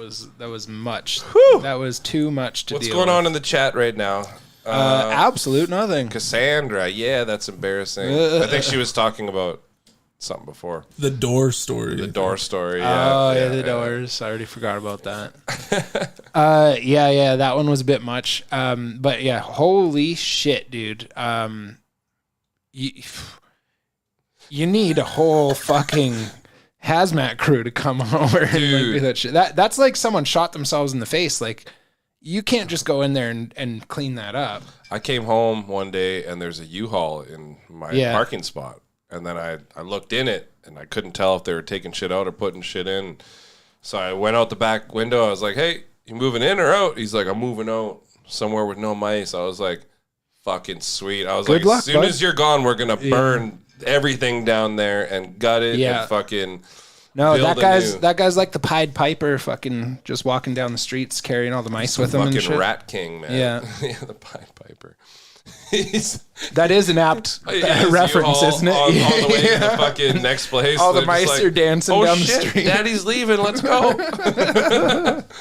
was much. That was too much to What's deal going with. on in the chat right now? Absolute nothing. Cassandra, yeah, that's embarrassing. I think she was talking about something before. The door story. The door story. Yeah, Oh yeah, the doors. I already forgot about that. Yeah, that one was a bit much. But yeah, holy shit, dude. You need a whole fucking hazmat crew to come over and like, do that shit. That's like someone shot themselves in the face. Like you can't just go in there and clean that up. I came home one day and there's a U-Haul in my parking spot. And then I looked in it and I couldn't tell if they were taking shit out or putting shit in. So I went out the back window. I was like, hey, you moving in or out? He's like, I'm moving out somewhere with no mice. I was like, fucking sweet. I was Good like, luck, as soon bud. as you're gone, we're going to burn everything down there and gut it Yeah. and fucking... No, build a new- that guy's like the Pied Piper, fucking just walking down the streets carrying all the mice with him and fucking shit. Rat King, man. Yeah. The Pied Piper. He's That is an apt Yes, reference, you isn't it? On the way to the fucking next place. All the they're just mice are dancing oh, down the shit, street." Daddy's leaving. Let's go.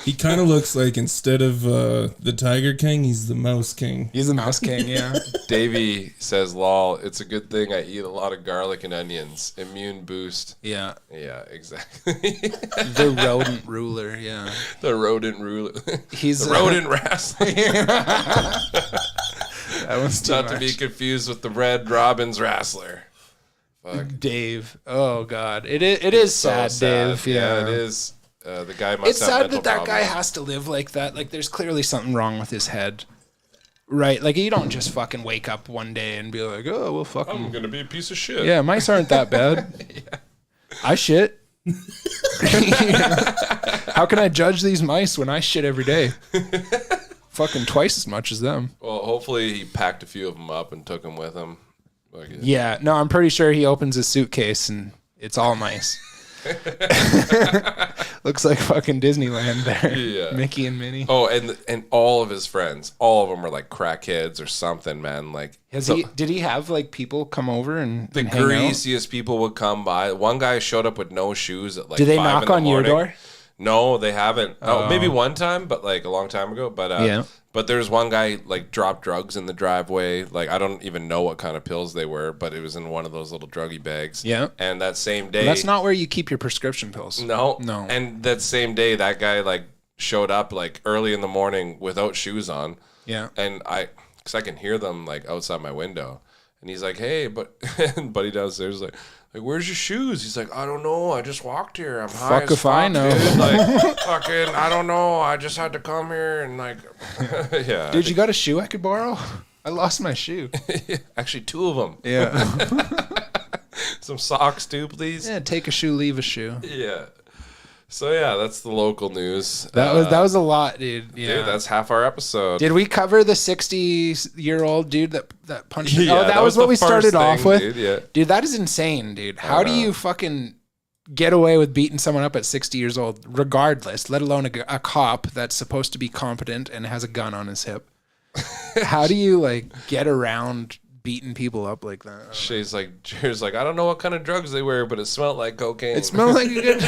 He kind of looks like instead of the Tiger King, he's the Mouse King. He's the Mouse King, yeah. Davey says, lol, it's a good thing I eat a lot of garlic and onions. Immune boost. Yeah. Yeah, exactly. The rodent ruler, yeah. The rodent ruler. He's the rodent wrestler. That one's too Not to much. be confused with the Red Robin's wrestler. Fuck. Dave. Oh God, it is So sad, Dave. Yeah, it is. The guy must It's have sad mental that guy problems. has to live like that. Like, there's clearly something wrong with his head, right? Like, you don't just fucking wake up one day and be like, oh, well, fucking I'm gonna be a piece of shit. yeah, mice aren't that bad. I shit. How can I judge these mice when I shit every day? Fucking twice as much as them. Well, hopefully he packed a few of them up and took them with him. Like, Yeah, no, I'm pretty sure he opens his suitcase and it's all mice. Looks like fucking Disneyland there. Yeah. Mickey and Minnie. Oh, and all of his friends, all of them are like crackheads or something, man. Like Did he have like people come over and the hang out? greasiest people would come by. One guy showed up with no shoes at like. Did they 5 knock in the on your morning. door? No, they haven't. Oh, maybe one time, but like a long time ago. But Yeah. But there's one guy like dropped drugs in the driveway. Like I don't even know what kind of pills they were, but it was in one of those little druggy bags. Yeah. And that same day, That's not where you keep your prescription pills. No. No. And that same day, that guy like showed up like early in the morning without shoes on. Yeah. And because I can hear them like outside my window. And he's like, hey, and buddy downstairs like, where's your shoes? He's like, I don't know. I just walked here. I'm high Fuck as if I know. Dude. Like, fucking, I don't know. I just had to come here and like, yeah. Dude, you got a shoe I could borrow? I lost my shoe. Actually, 2 of them. Yeah. Some socks too, please. Yeah, take a shoe, leave a shoe. Yeah. So yeah, that's the local news. That was a lot, dude. Yeah. Dude, that's half our episode. Did we cover the 60-year-old dude that punched him? Yeah, oh, that was the what we first started off thing, with. dude, yeah. Dude, that is insane, dude. How do you fucking get away with beating someone up at 60 years old, regardless, let alone a cop that's supposed to be competent and has a gun on his hip? How do you like get around beating people up like that? Jared's like, I don't know what kind of drugs they were, but it smelled like cocaine. It smelled like a good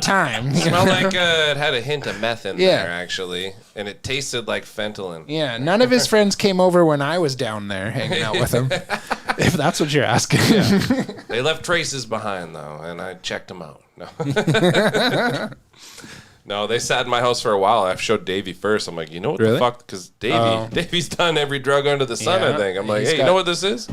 time. It smelled like it had a hint of meth in Yeah. there, actually, and it tasted like fentanyl. Yeah, none of his friends came over when I was down there hanging out with him. If that's what you're asking. They left traces behind though, and I checked them out. No. No, they sat in my house for a while. I showed Davey first. I'm like, you know what Really? the fuck? Because Davey's done every drug under the sun, Yeah, I think. I'm like, he's hey, you got- know what this is?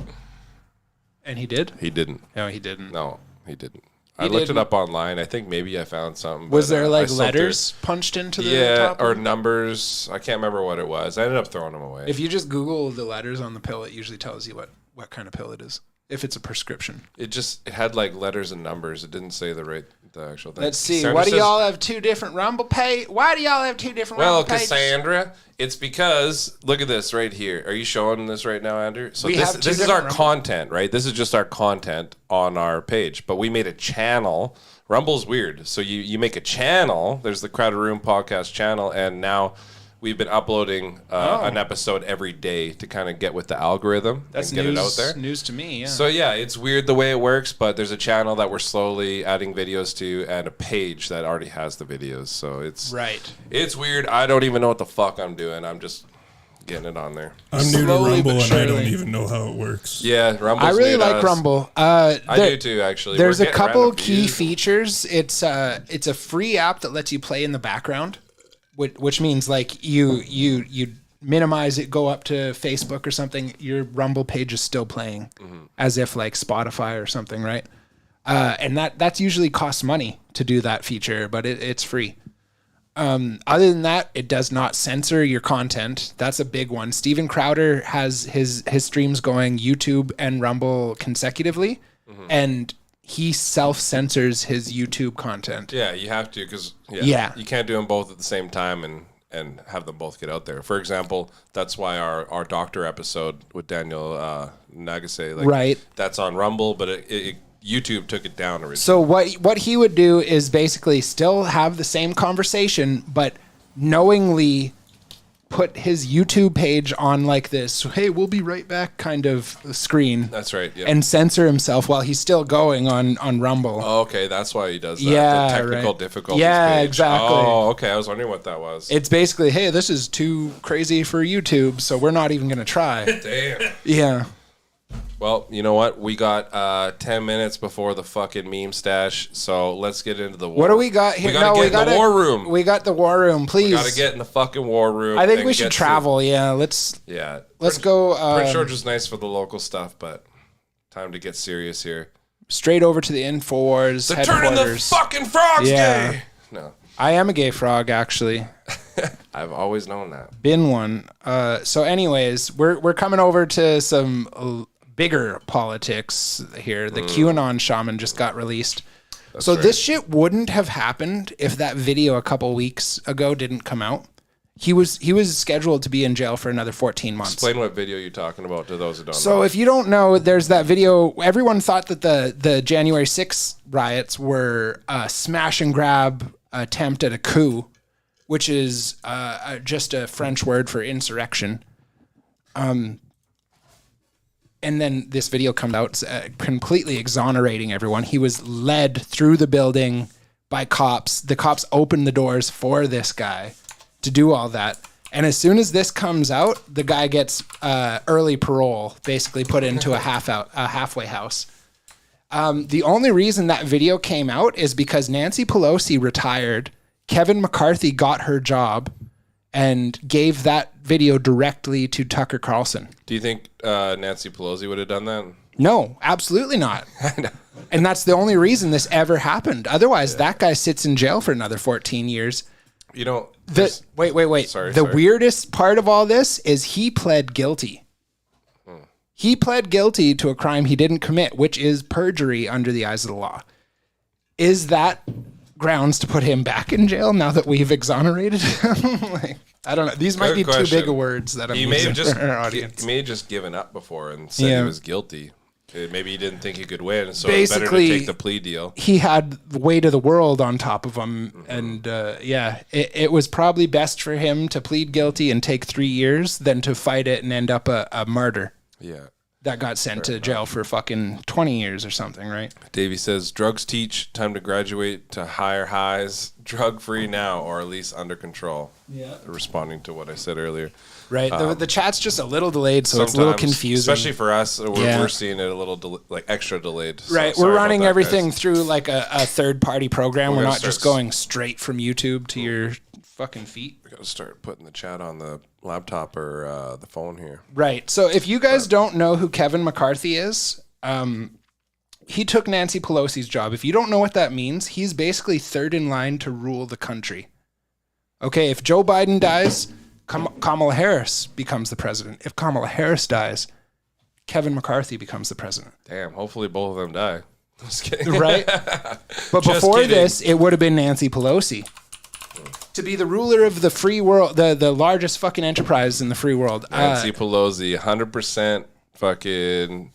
And he did? He didn't. No, he didn't. No, he didn't. I looked it didn't? up online. I think maybe I found something. Was but, there I like still letters punched into the Yeah, top? or numbers. I can't remember what it was. I ended up throwing them away. If you just Google the letters on the pill, it usually tells you what kind of pill it is. If it's a prescription. It had like letters and numbers. It didn't say the actual thing. Let's see. Cassandra Why do says- y'all have 2 different Rumble page? Why do y'all have 2 different Well, Rumble pages? Cassandra, it's because look at this right here. Are you showing this right now, Andrew? So We this have two is our different Rumble- content, right? This is just our content on our page. But we made a channel. Rumble's weird. So you make a channel. There's the Crowded Room podcast channel, and now we've been uploading an episode every day to kind of get with the algorithm That's and get news, it out there. news to me, yeah. So yeah, it's weird the way it works, but there's a channel that we're slowly adding videos to and a page that already has the videos. So it's right. It's weird. I don't even know what the fuck I'm doing. I'm just getting it on there. I'm new to Slowly but Rumble and I don't surely. even know how it works. Yeah, Rumble's I really new to like us. Rumble. I do too, actually. There's We're a getting couple random key views. features. It's a free app that lets you play in the background, which means like you minimize it, go up to Facebook or something. Your Rumble page is still playing, as if like Spotify or something, right? And that's usually costs money to do that feature, but it's free. Other than that, it does not censor your content. That's a big one. Steven Crowder has his streams going YouTube and Rumble consecutively, and he self-censors his YouTube content. Yeah, you have to because Yeah. you can't do them both at the same time and have them both get out there. For example, that's why our doctor episode with Daniel Nagase, like, Right. that's on Rumble, but it YouTube took it down originally. So what he would do is basically still have the same conversation, but knowingly put his YouTube page on like this, hey, we'll be right back kind of screen. That's right. Yeah. And censor himself while he's still going on Rumble. Oh, okay, that's why he does that. Yeah, the technical right. difficulties Yeah, page. exactly. Oh, okay. I was wondering what that was. It's basically, hey, this is too crazy for YouTube, so we're not even going to try. Damn. Yeah. Well, you know what? We got 10 minutes before the fucking meme stash, so let's get into the war. What do we got here? We gotta get in the war room. We got the war room, please. We gotta get in the fucking war room. I think and we should get to- travel. Yeah, let's Yeah. let's go Prince George is nice for the local stuff, but time to get serious here. straight over to the Infowars They're turning the headquarters. fucking frogs Yeah. gay. No, I am a gay frog, actually. I've always known that. Been one. So, anyways, we're coming over to some bigger politics here. The QAnon shaman just got released. So right. this shit wouldn't have happened if that video a couple weeks ago didn't come out. He was scheduled to be in jail for another 14 months. Explain what video you're talking about to those who don't know. So if you don't know, there's that video. Everyone thought that the January 6th riots were a smash and grab attempt at a coup, which is just a French word for insurrection. And then this video comes out completely exonerating everyone. He was led through the building by cops. The cops opened the doors for this guy to do all that. And as soon as this comes out, the guy gets early parole, basically put into a halfway house. The only reason that video came out is because Nancy Pelosi retired Kevin McCarthy got her job and gave that video directly to Tucker Carlson. Do you think Nancy Pelosi would have done that? No, absolutely not. And that's the only reason this ever happened. Otherwise, that guy sits in jail for another 14 years. You know, Wait. Sorry. Weirdest part of all this is he pled guilty. He pled guilty to a crime he didn't commit, which is perjury under the eyes of the law. Is that grounds to put him back in jail now that we've exonerated him? Like, I don't know. These might be too big of words that I'm using for our audience. He may have just given up before and said he was guilty. Maybe he didn't think he could win, so it's better to take the plea deal. He had the weight of the world on top of him, and it was probably best for him to plead guilty and take 3 years than to fight it and end up a martyr. Yeah. That got sent to jail for fucking 20 years or something, right? Davey says, drugs teach, time to graduate to higher highs, drug-free now, or at least under control. Yeah. Responding to what I said earlier. Right. The chat's just a little delayed, so it's a little confusing. Especially for us, we're seeing it a little extra delayed. So right. We're running everything through like a third-party program. We're not just going straight from YouTube to your fucking feet. We got to start putting the chat on the laptop or the phone here. Right. So if you guys don't know who Kevin McCarthy is, he took Nancy Pelosi's job. If you don't know what that means, he's basically third in line to rule the country. Okay, if Joe Biden dies, Kamala Harris becomes the president. If Kamala Harris dies, Kevin McCarthy becomes the president. Damn, hopefully both of them die. Just kidding. Right? But before this, it would have been Nancy Pelosi. To be the ruler of the free world, the largest fucking enterprise in the free world. Nancy Pelosi, 100% fucking,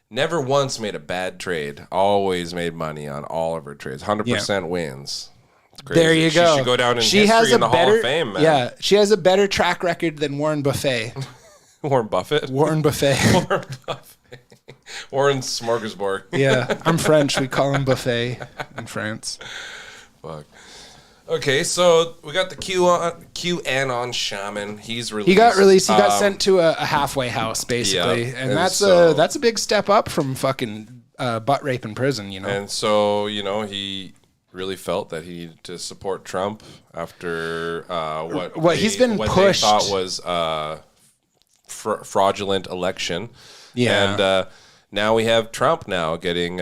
never once made a bad trade. Always made money on all of her trades. 100% wins. It's crazy. There you go. She should go down in history in the Hall of Fame, man. Yeah, she has a better track record than Warren Buffett. Warren Buffett? Warren Buffett. Warren Buffett. Warren Smorgasbord. Yeah, I'm French. We call him Buffet in France. Fuck. Okay, so we got the QAnon shaman. He's released. He got released. He got sent to a halfway house, basically, and that's a big step up from fucking butt rape in prison, you know. And so he really felt that he needed to support Trump after what he's been what pushed. they thought was fraudulent election. Yeah, and now we have Trump now getting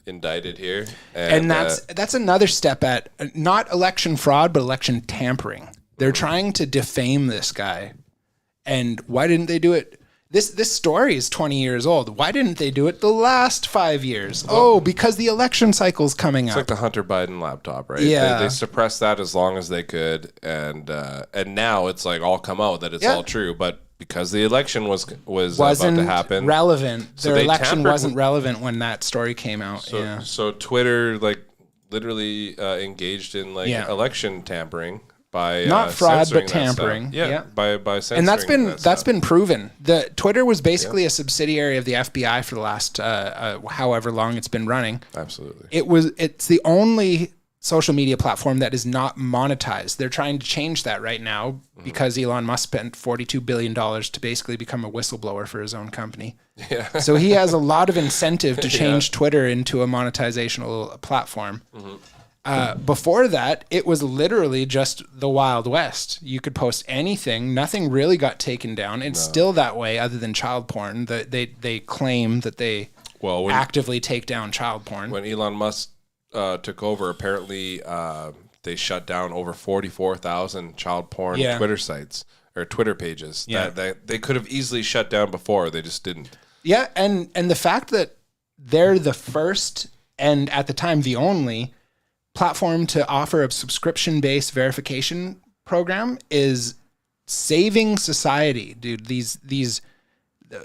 indicted here, and that's another step at not election fraud, but election tampering. They're trying to defame this guy, and why didn't they do it? This story is 20 years old. Why didn't they do it the last 5 years? Oh, because the election cycle's coming up. It's like the Hunter Biden laptop, right? Yeah. They suppressed that as long as they could, and now it's like all come out that it's all true, but because the election wasn't about to happen, relevant. So Their election wasn't relevant when that story came out. So Twitter literally engaged in election tampering. By not fraud but tampering, by censoring, and that's been proven. The Twitter was basically a subsidiary of the FBI for the last however long it's been running. Absolutely, it's the only social media platform that is not monetized. They're trying to change that right now because Elon Musk spent $42 billion to basically become a whistleblower for his own company. Yeah, so he has a lot of incentive to change Twitter into a monetizational platform. Before that, it was literally just the Wild West. You could post anything. Nothing really got taken down. It's still that way other than child porn. They claim that they actively take down child porn. When Elon Musk took over, apparently they shut down over 44,000 child porn Twitter sites or Twitter pages that they could have easily shut down before. They just didn't. Yeah, and the fact that they're the first and at the time the only platform to offer a subscription-based verification program is saving society, dude. These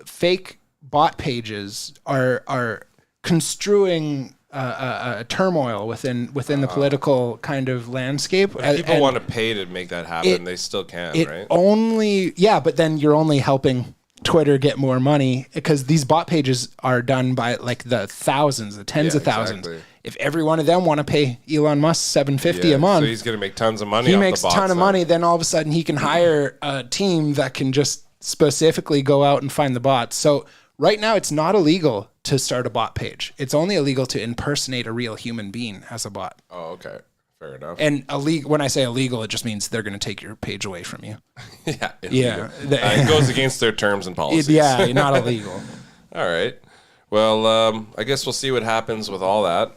fake bot pages are construing turmoil within the political kind of landscape. If people want to pay to make that happen, they still can, right? But then you're only helping Twitter get more money because these bot pages are done by like the thousands, the tens of thousands. Exactly. If every one of them want to pay Elon Musk $750 a month, so he's going to make tons of money. He makes a ton of money. Then all of a sudden, he can hire a team that can just specifically go out and find the bots. So right now, it's not illegal to start a bot page. It's only illegal to impersonate a real human being as a bot. Oh, okay. Fair enough. And illegal, when I say illegal, it just means they're going to take your page away from you. Yeah. Yeah. It goes against their terms and policies. Yeah, not illegal. All right. Well, I guess we'll see what happens with all that.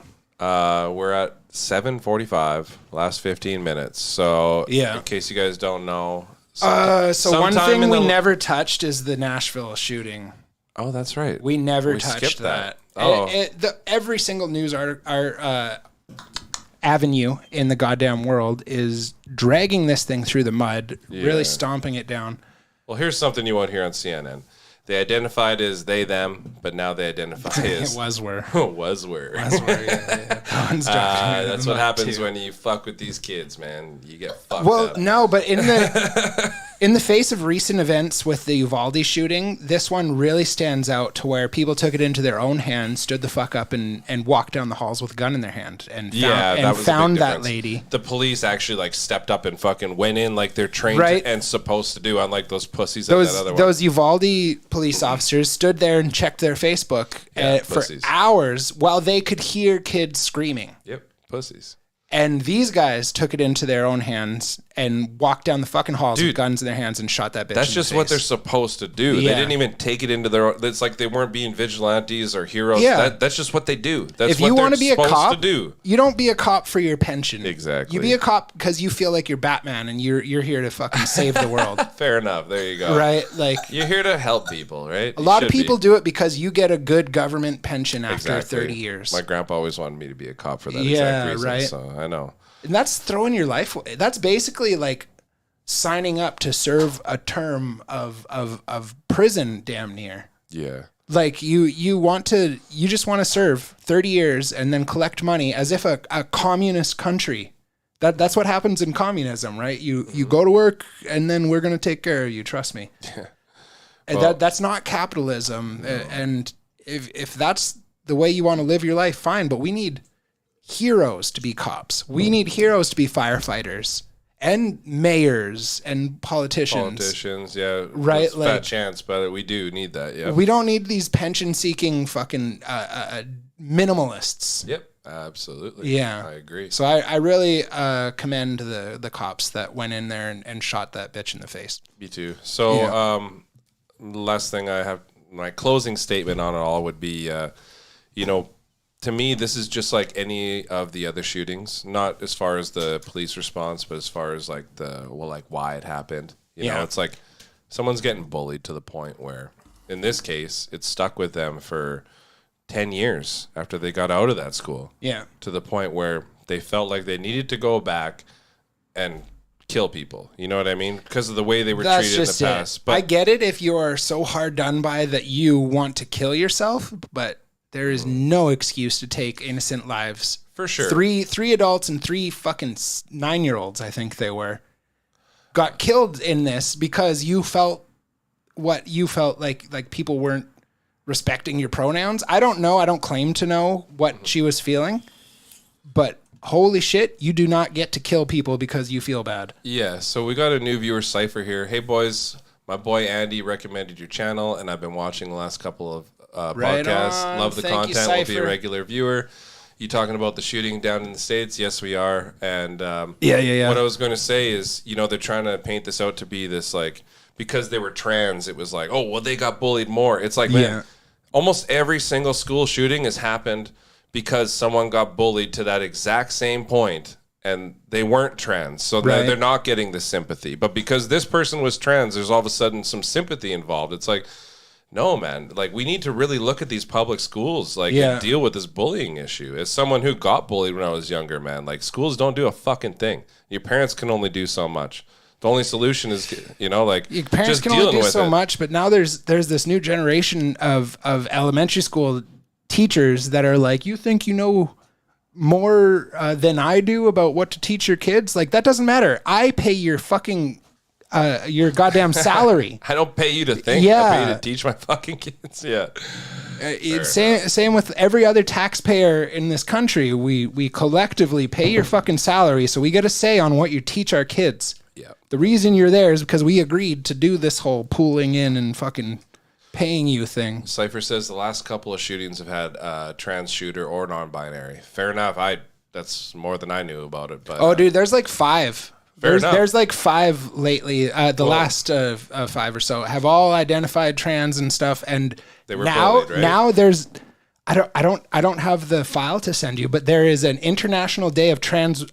We're at 7:45, last 15 minutes. So, Yeah. in case you guys don't know. So one sometime thing in we the- never touched is the Nashville shooting. Oh, that's right. We never We touched skipped that. Oh. Every single news avenue in the goddamn world is dragging this thing through the mud, really stomping it down. Well, here's something you won't hear on CNN. They identified as they, them, but now they identify as It was where. was where. That one's dropping into That's the what mud, happens too. when you fuck with these kids, man. You get fucked Well, up. no, but in the face of recent events with the Uvalde shooting, this one really stands out to where people took it into their own hands, stood the fuck up, and walked down the halls with a gun in their hand and found that lady. The police actually like stepped up and fucking went in like they're trained Right. and supposed to do, unlike those pussies at that other one. Those Uvalde police officers stood there and checked their Facebook for pussies. hours while they could hear kids screaming. Yep, pussies. And these guys took it into their own hands and walked down the fucking halls with guns in their hands and shot that bitch. That's in just the what face. they're supposed to do. Yeah. They didn't even take it into their own. It's like they weren't being vigilantes or heroes. Yeah. That's just what they do. That's If what you they're want to be a supposed cop, to do. you don't be a cop for your pension. Exactly. You be a cop because you feel like you're Batman and you're here to fucking save the world, Fair enough. There you go. right? Like You're here to help people, right? a lot of people do it because you get a good government pension after Exactly. 30 years. My grandpa always wanted me to be a cop for that Yeah, exact reason. right. So I know. And that's throwing your life away. That's basically like signing up to serve a term of prison, damn near. Yeah. Like you just want to serve 30 years and then collect money as if a communist country. That's what happens in communism, right? You go to work and then we're going to take care of you. Trust me. And that's not capitalism. And if that's the way you want to live your life, fine. But we need heroes to be cops. We need heroes to be firefighters and mayors and politicians. Politicians, yeah. Right, It's like- fat chance, but we do need that, yeah. We don't need these pension-seeking fucking minimalists. Yep, absolutely. Yeah. I agree. So I really commend the cops that went in there and shot that bitch in the face. Me too. So, Yeah. last thing I have, my closing statement on it all would be, to me, this is just like any of the other shootings, not as far as the police response, but as far as like why it happened. You know, Yeah. it's like someone's getting bullied to the point where, in this case, it stuck with them for 10 years after they got out of that school. Yeah. To the point where they felt like they needed to go back and kill people. You know what I mean? Because of the way they were That's treated in just the it. past. But I get it if you are so hard done by that you want to kill yourself, but there is no excuse to take innocent lives. For sure. Three adults and 3 fucking 9-year-olds, I think they were, got killed in this because you felt what you felt like people weren't respecting your pronouns. I don't know. I don't claim to know what she was feeling, but holy shit, you do not get to kill people because you feel bad. Yeah, so we got a new viewer cipher here. Hey boys, my boy Andy recommended your channel, and I've been watching the last couple of Right podcasts. on. Love the Thank you, content. Will be a Cypher. regular viewer. You talking about the shooting down in the States? Yes, we are. And Yeah. what I was going to say is, they're trying to paint this out to be this like, because they were trans, it was like, oh, well, they got bullied more. It's like, Yeah. man, almost every single school shooting has happened because someone got bullied to that exact same point and they weren't trans. So Right. they're not getting the sympathy. But because this person was trans, there's all of a sudden some sympathy involved. It's like, no, man, like we need to really look at these public schools, like Yeah. and deal with this bullying issue. As someone who got bullied when I was younger, man, like schools don't do a fucking thing. Your parents can only do so much. The only solution is, like Your parents just can dealing only do with so it. much, but now there's this new generation of elementary school teachers that are like, you think you know more than I do about what to teach your kids? Like, that doesn't matter. I pay your fucking your goddamn salary. I don't pay you to think. I pay Yeah. you to teach my fucking kids. Yeah. Same with every other taxpayer in this country. We collectively pay your fucking salary, so we get a say on what you teach our kids. Yeah. The reason you're there is because we agreed to do this whole pooling in and fucking paying you thing. Cypher says the last couple of shootings have had trans shooter or non-binary. Fair enough. That's more than I knew about it. But Oh, dude, there's like 5. Fair enough. There's like 5 lately. The last 5 or so have all identified trans and stuff. And They were now, bullied, right? now there's. I don't have the file to send you, but there is an International Day of Trans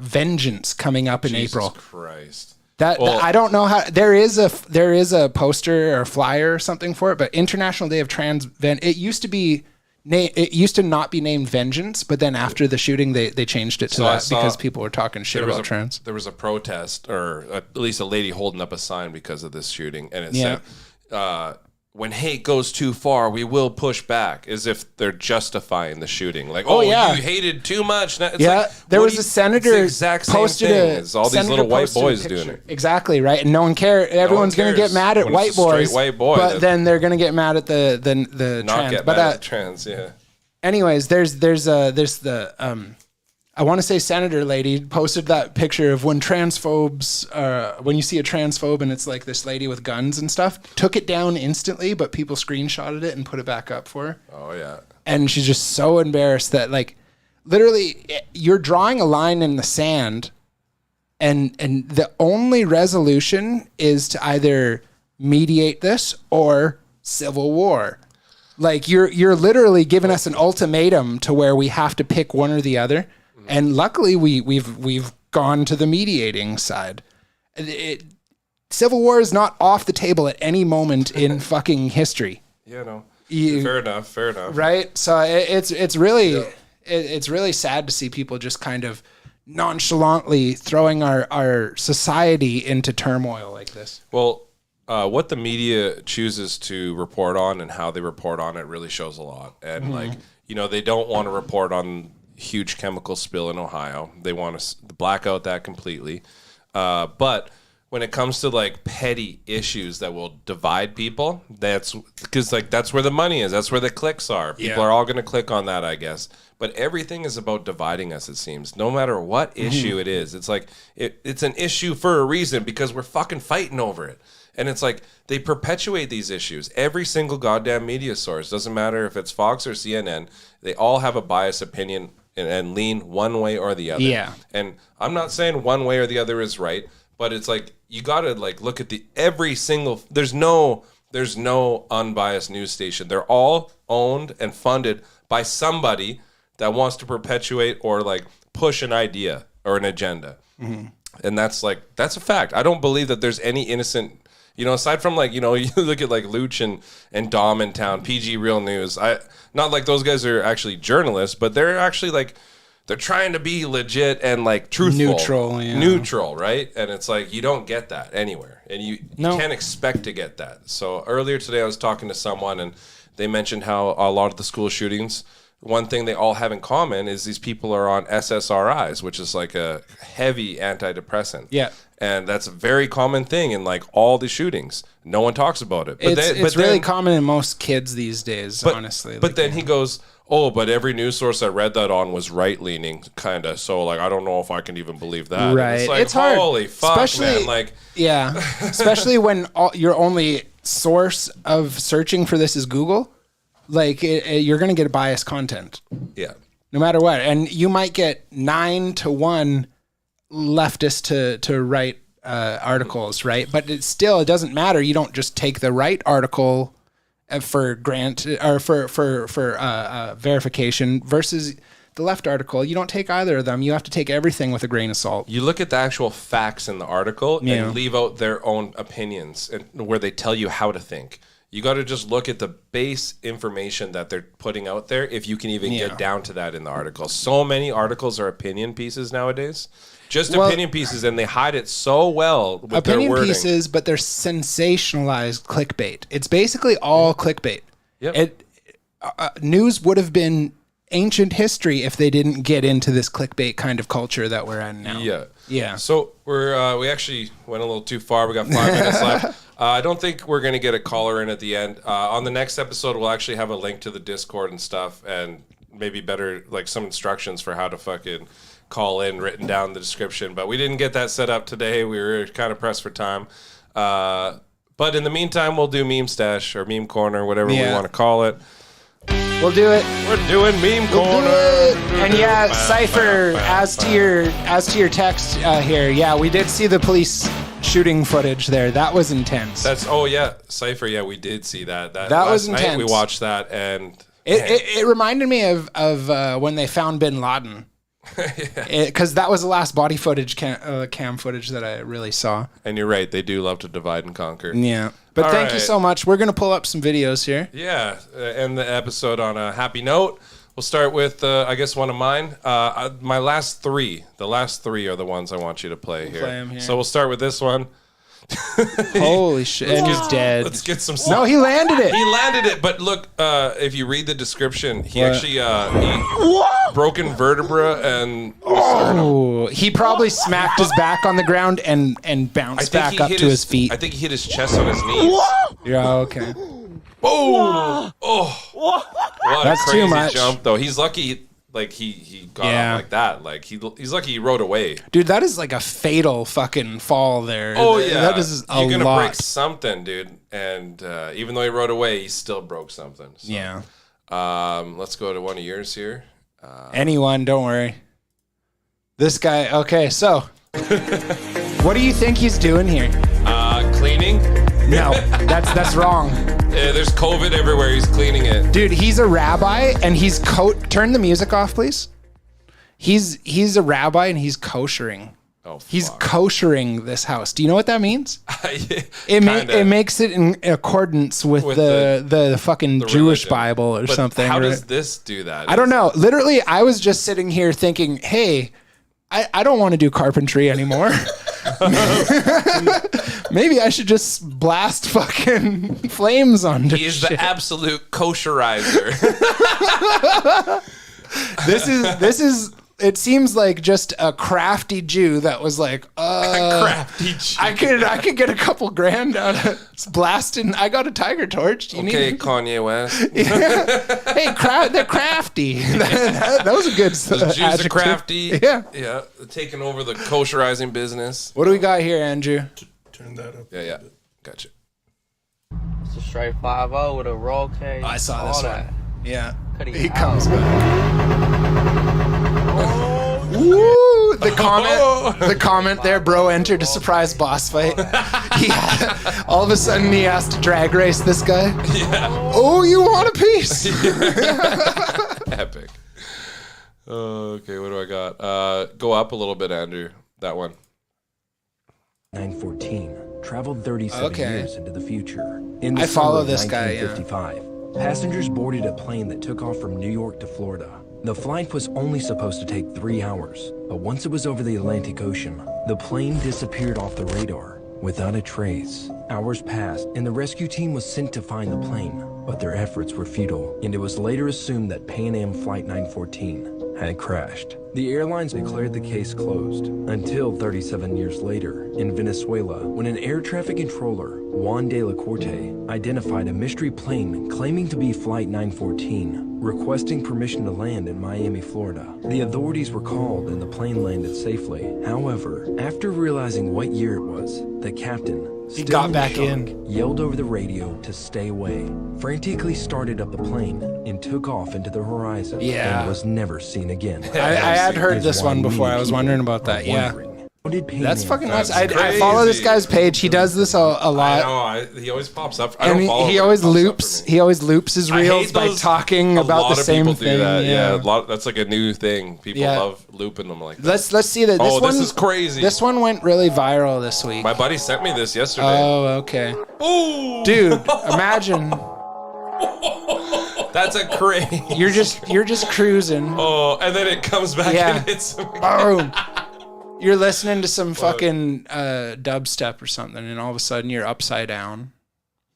Vengeance coming up in Jesus April. Christ. I don't know how there is a poster or flyer or something for it, but International Day of Trans it used to be it used to not be named Vengeance, but then after the shooting they changed it to that because people were talking shit about trans. There was a protest, or at least a lady holding up a sign because of this shooting, and it Yeah. said, when hate goes too far, we will push back, as if they're justifying the shooting. Like, oh, yeah. you hated too much. It's Yeah, like, there what was do you- a senator it's the exact same posted thing a as all these senator little white posted a boys picture. doing it. Exactly right, and no one cares. Everyone's going to cares get mad at when white it's a straight boys, white boy but that- then they're going to get mad at the Not trans. get But mad at the trans, yeah. anyways, there's the I want to say senator lady posted that picture of when transphobes, when you see a transphobe and it's like this lady with guns and stuff, took it down instantly, but people screenshotted it and put it back up for her. Oh, yeah. And she's just so embarrassed that, like, literally you're drawing a line in the sand and the only resolution is to either mediate this or civil war. Like you're literally giving us an ultimatum to where we have to pick one or the other. And luckily we've gone to the mediating side. Civil war is not off the table at any moment in fucking history. Yeah, no. You- Fair enough. Right? So it's really it's really sad to see people just kind of nonchalantly throwing our society into turmoil like this. Well, what the media chooses to report on and how they report on it really shows a lot. And like, they don't want to report on huge chemical spill in Ohio. They want to black out that completely. But when it comes to like petty issues that will divide people, that's because like that's where the money is. That's where the clicks are. People are all going to click on that, I guess. But everything is about dividing us, it seems. No matter what issue it is. It's like it's an issue for a reason because we're fucking fighting over it. And it's like they perpetuate these issues. Every single goddamn media source, doesn't matter if it's Fox or CNN, they all have a biased opinion and lean one way or the other. Yeah. And I'm not saying one way or the other is right, but it's like you got to like look at every single there's no unbiased news station. They're all owned and funded by somebody that wants to perpetuate or like push an idea or an agenda. And that's a fact. I don't believe that there's any innocent, aside from like, you look at like Luch and Dom in town, PG Real News. Not like those guys are actually journalists, but they're actually like, they're trying to be legit and like truthful. Neutral, right? And it's like, you don't get that anywhere. And you can't expect to get that. So earlier today I was talking to someone and they mentioned how a lot of the school shootings, one thing they all have in common is these people are on SSRIs, which is like a heavy antidepressant. Yeah. And that's a very common thing in like all the shootings. No one talks about it. But It's really common in most kids these days, honestly. But then he goes, oh, but every news source I read that on was right-leaning, kind of. So, like, I don't know if I can even believe that. And Right. it's like, It's hard. holy fuck, Especially- man. Like, Yeah, especially when your only source of searching for this is Google. Like, you're going to get biased content yeah. no matter what. And you might get 9-1 leftist to right articles, right? But it doesn't matter. You don't just take the right article for verification versus the left article. You don't take either of them. You have to take everything with a grain of salt. You look at the actual facts in the article Yeah. and leave out their own opinions and where they tell you how to think. You got to just look at the base information that they're putting out there if you can even get down to that in the article. So many articles are opinion pieces nowadays. Just opinion pieces, and they hide it so well with Opinion their wording. pieces, but they're sensationalized clickbait. It's basically all clickbait. Yep. News would have been ancient history if they didn't get into this clickbait kind of culture that we're in now. Yeah. So we actually went a little too far. We got 5 minutes left. I don't think we're going to get a caller in at the end. On the next episode, we'll actually have a link to the Discord and stuff, and maybe better, like some instructions for how to fucking call in written down in the description. But we didn't get that set up today. We were kind of pressed for time. But in the meantime, we'll do Meme Stash or Meme Corner, whatever we Yeah. want to call it. We'll do it. We're doing Meme Corner. And yeah, Cypher, as to your text here, yeah, we did see the police shooting footage there. That was intense. That's Cypher. Yeah, we did see that. That was last night we intense. watched that, and It reminded me of when they found Bin Laden. Because that was the last body footage cam footage that I really saw. and you're right, they do love to divide and conquer. Yeah. But All thank you right. so much. We're going to pull up some videos here. Yeah, end the episode on a happy note. We'll start with, I guess, one of mine. My last three. The last three are the ones I want you to play here. play 'em here. So we'll start with this one. Holy shit. And he's dead. Let's get some. No, he landed it. He landed it, but look, if you read the description, he What? actually he broken vertebra and Oh, he probably smacked his back on the ground and I bounced think back he up hit to his feet. I think he hit his chest on his knees. Yeah, okay. Boom! Oh, what That's a too crazy much. jump though. He's lucky. Like he got Yeah. up like that. Like he's lucky he rode away. Dude, that is like a fatal fucking fall there. Oh yeah, That is a you're gonna lot. break something, dude. And even though he rode away, he still broke something. So, Yeah. let's go to one of yours here. Anyone, don't worry. This guy, okay, so what do you think he's doing here? Cleaning. No, that's wrong. There's COVID everywhere. He's cleaning it. Dude, he's a rabbi and he's turn the music off, please. He's a rabbi and he's koshering. Oh, He's fuck. koshering this house. Do you know what that means? It Kinda. makes it in accordance with, With the fucking The Jewish religion. Bible or But something. How right? does this do that? I don't know. Literally, I was just sitting here thinking, hey, I don't want to do carpentry anymore. Maybe I should just blast fucking flames onto He is shit. the absolute kosherizer. This is it seems like just a crafty Jew that was like, Crafty. I could get a couple grand out of blasting. I got a tiger torch. Do you Okay, need Kanye West. Hey, they're crafty. that was a good Those Jews are adjective. crafty. Yeah. Yeah. Taking over the kosherizing business. What do we got here, Andrew? Turn that up. Yeah, yeah. Gotcha. It's a straight 5-0 with a roll cage. I saw this all that. one. Yeah. Cut it He out. comes back. Woo! The comment there, bro entered a surprise boss fight. All of a sudden he has to drag race this guy. Yeah. Oh, you want a piece? Epic. Okay, what do I got? Go up a little bit, Andrew. That one. 914 traveled 37 Okay. years into the future. In the I follow summer of this guy, yeah. 1955, passengers boarded a plane that took off from New York to Florida. The flight was only supposed to take 3 hours, but once it was over the Atlantic Ocean, the plane disappeared off the radar without a trace. Hours passed, and the rescue team was sent to find the plane, but their efforts were futile, and it was later assumed that Pan Am Flight 914 had crashed. The airlines declared the case closed until 37 years later in Venezuela when an air traffic controller, Juan de la Corte, identified a mystery plane claiming to be Flight 914, requesting permission to land in Miami, Florida. The authorities were called and the plane landed safely. However, after realizing what year it was, the captain, He still got in back shock, in. yelled over the radio to stay away, frantically started up the plane, and took off into the horizon Yeah. and was never seen again. I had heard Here's this why one before. many I was people wondering about are that. Yeah. wondering, how did Pan That's Am fucking nuts. That's I follow this crazy. guy's page. He does this a I lot. know. He always pops up. I And don't he, follow he him, always it pops up loops. for me. He always loops his I reels hate by those- talking a about lot the of same people thing. do that. Yeah. A lot. That's like a new thing. People Yeah. love looping them like that. Let's see that. This Oh, one, this is crazy. This one went really viral this week. My buddy sent me this yesterday. Oh, okay. Ooh, Dude, imagine that's a crazy. you're just cruising. Oh, and then it comes back Yeah. and hits him. Boom. You're listening to some fucking dubstep or something, and all of a sudden you're upside down.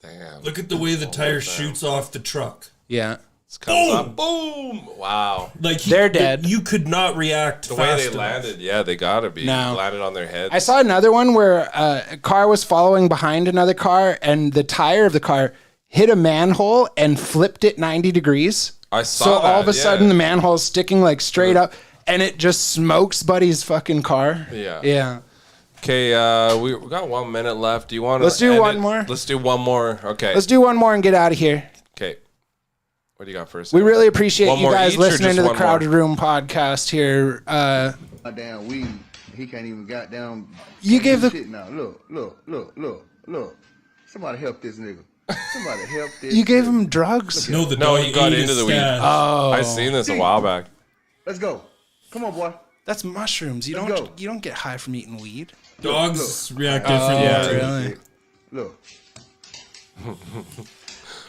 Damn. Look at the way the tire shoots off the truck. Yeah. This comes up. Boom. Wow. Like They're dead. You could not react The way fast they enough. landed, yeah, they gotta be. No. Landed on their heads. I saw another one where a car was following behind another car, and the tire of the car hit a manhole and flipped it 90 degrees. I saw So all of a that, sudden yeah. the manhole's sticking like straight up, and it just smokes Buddy's fucking car. Yeah. Yeah. Okay, we got 1 minute left. Do you want to? Let's do one more. Let's do one more. Okay. Let's do one more and get out of here. Okay. What do you got first? We really appreciate One you more guys each or listening just to the one Crowded more? Room podcast here. Damn weed. He can't even goddamn. You gave the- shit now. Look. Somebody help this nigga. Somebody help this. You gave nigga. him drugs? No, the No, dog he got ate into his the weed. stash. Oh, I seen this a while back. Let's go. Come on, boy. that's mushrooms. You Let's don't go. you don't get high from eating weed. Dogs react differently. Yeah, to- really. Look.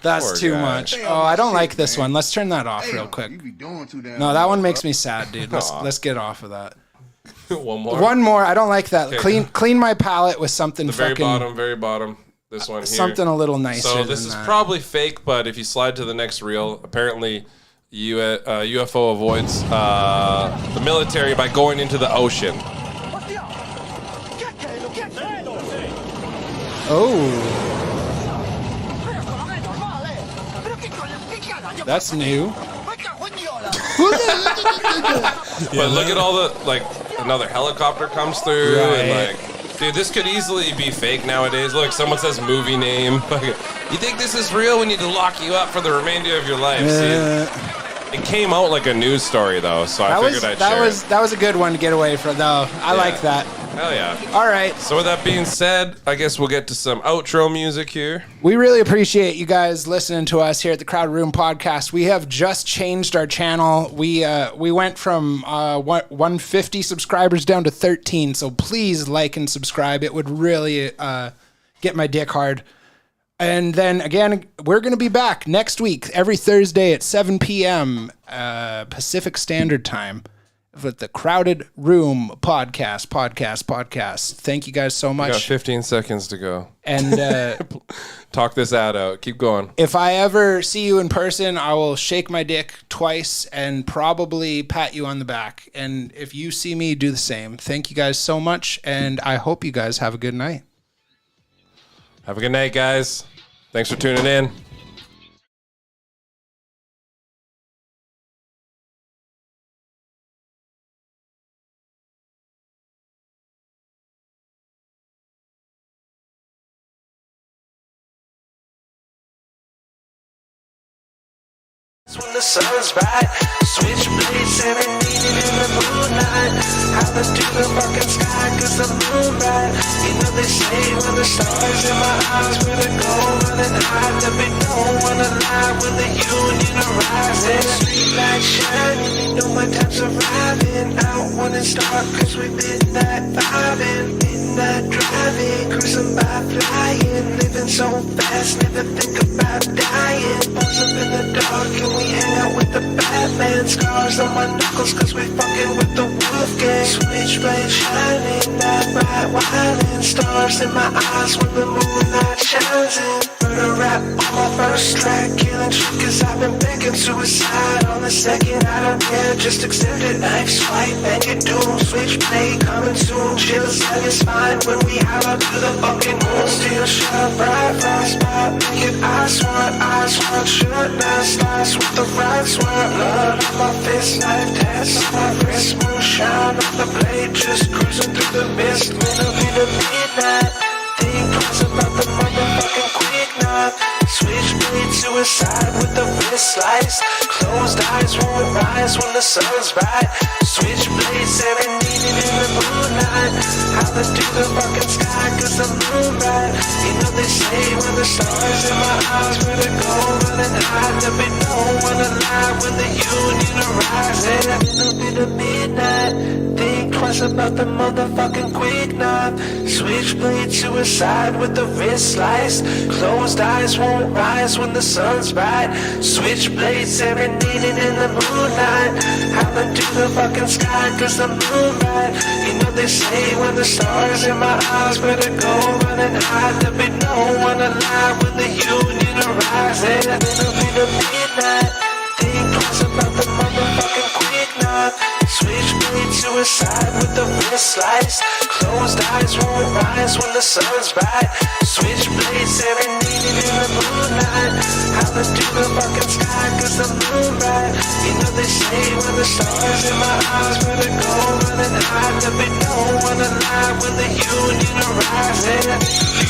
That's Poor too guy. much. Oh, I don't like this one. Let's turn that off real Damn, quick. You be doing too damn No, that much, one bro. makes me sad, dude. Let's get off of that. One more. One more. I don't like that. Okay. Clean my palate with something The very fucking bottom. This one here. something a little nicer. So this than is that. probably fake, but if you slide to the next reel, apparently UFO avoids the military by going into the ocean. Oh, that's new. But look at all the, like, another helicopter comes through, and Right. like, dude, this could easily be fake nowadays. Look, someone says movie name. You think this is real? We need to lock you up for the remainder of your life. See, it came out like a news story though, so I figured I'd share it. that was a good one to get away from though. I like that. Hell yeah. All right. So with that being said, I guess we'll get to some outro music here. We really appreciate you guys listening to us here at the Crowd Room Podcast. We have just changed our channel. We went from 150 subscribers down to 13. So please like and subscribe. It would really get my dick hard. And then again, we're going to be back next week, every Thursday at 7 p.m. Pacific Standard Time with the Crowded Room Podcast. Thank you guys so We got much. 15 seconds to go. And Talk this ad out. Keep going. if I ever see you in person, I will shake my dick twice and probably pat you on the back. And if you see me, do the same. Thank you guys so much, and I hope you guys have a good night. Have a good night, guys. Thanks for tuning in. When the sun's bright, switchblade serenading in the moonlight. Hopping to the fucking sky, cause the moon bright. You know they say when the stars in my eyes, where to go, running high, to be known, when alive, when the union arises. Street lights shining, you know my time's arriving. Out when it's dark, cause we midnight vibing. Midnight driving, cruising by flying. Living so fast, never think about dying. Pose up in the dark and we hang out with the Batman. Scars on my knuckles cause we fucking with the Wolfgang. Switchblade shining, night bright winding. Stars in my eyes when the moonlight shines in. Murder rap on my first track. Killing shit cause I've been begging. Suicide on the second. I don't care, just accept it. Knife swipe and get doomed. Switchblade coming soon. Chills on your spine when we holler to the fucking moon. Still shine bright, fast spot. Make it eyes swart, shut down. Slice with the right swat. Blood on my fist, knife tats on my wrist. Moonshine on the blade, just cruising through the mist. Middle of midnight. Think twice about the motherfucking quick knife. Switchblade suicide with the wrist slice. Closed eyes won't rise when the sun's bright. Switchblade serenading in the moonlight. Hopping to the fucking sky cause the moon bright. You know they say when the stars in my eyes, where to go, running high, to be known, when alive, when the union arises. Middle bit of midnight. Think twice about the motherfucking quick knife. Switchblade suicide with the wrist slice. Closed eyes won't rise when the sun's bright. Switchblade serenading in the moonlight. Hopping to the fucking sky cause the moon bright. You know they say when the stars in my eyes, where to go, running high, to be known, when alive, when the union arises. Middle bit of midnight. Think twice about the motherfucking quick knife. Switchblade suicide with the wrist slice. Closed eyes won't rise when the sun's bright. Switchblade serenading in the moonlight. Howling through the fucking sky cause the moon bright. You know they say when the stars in my eyes better go running high. There'll be no one alive when the union arrives. Yeah.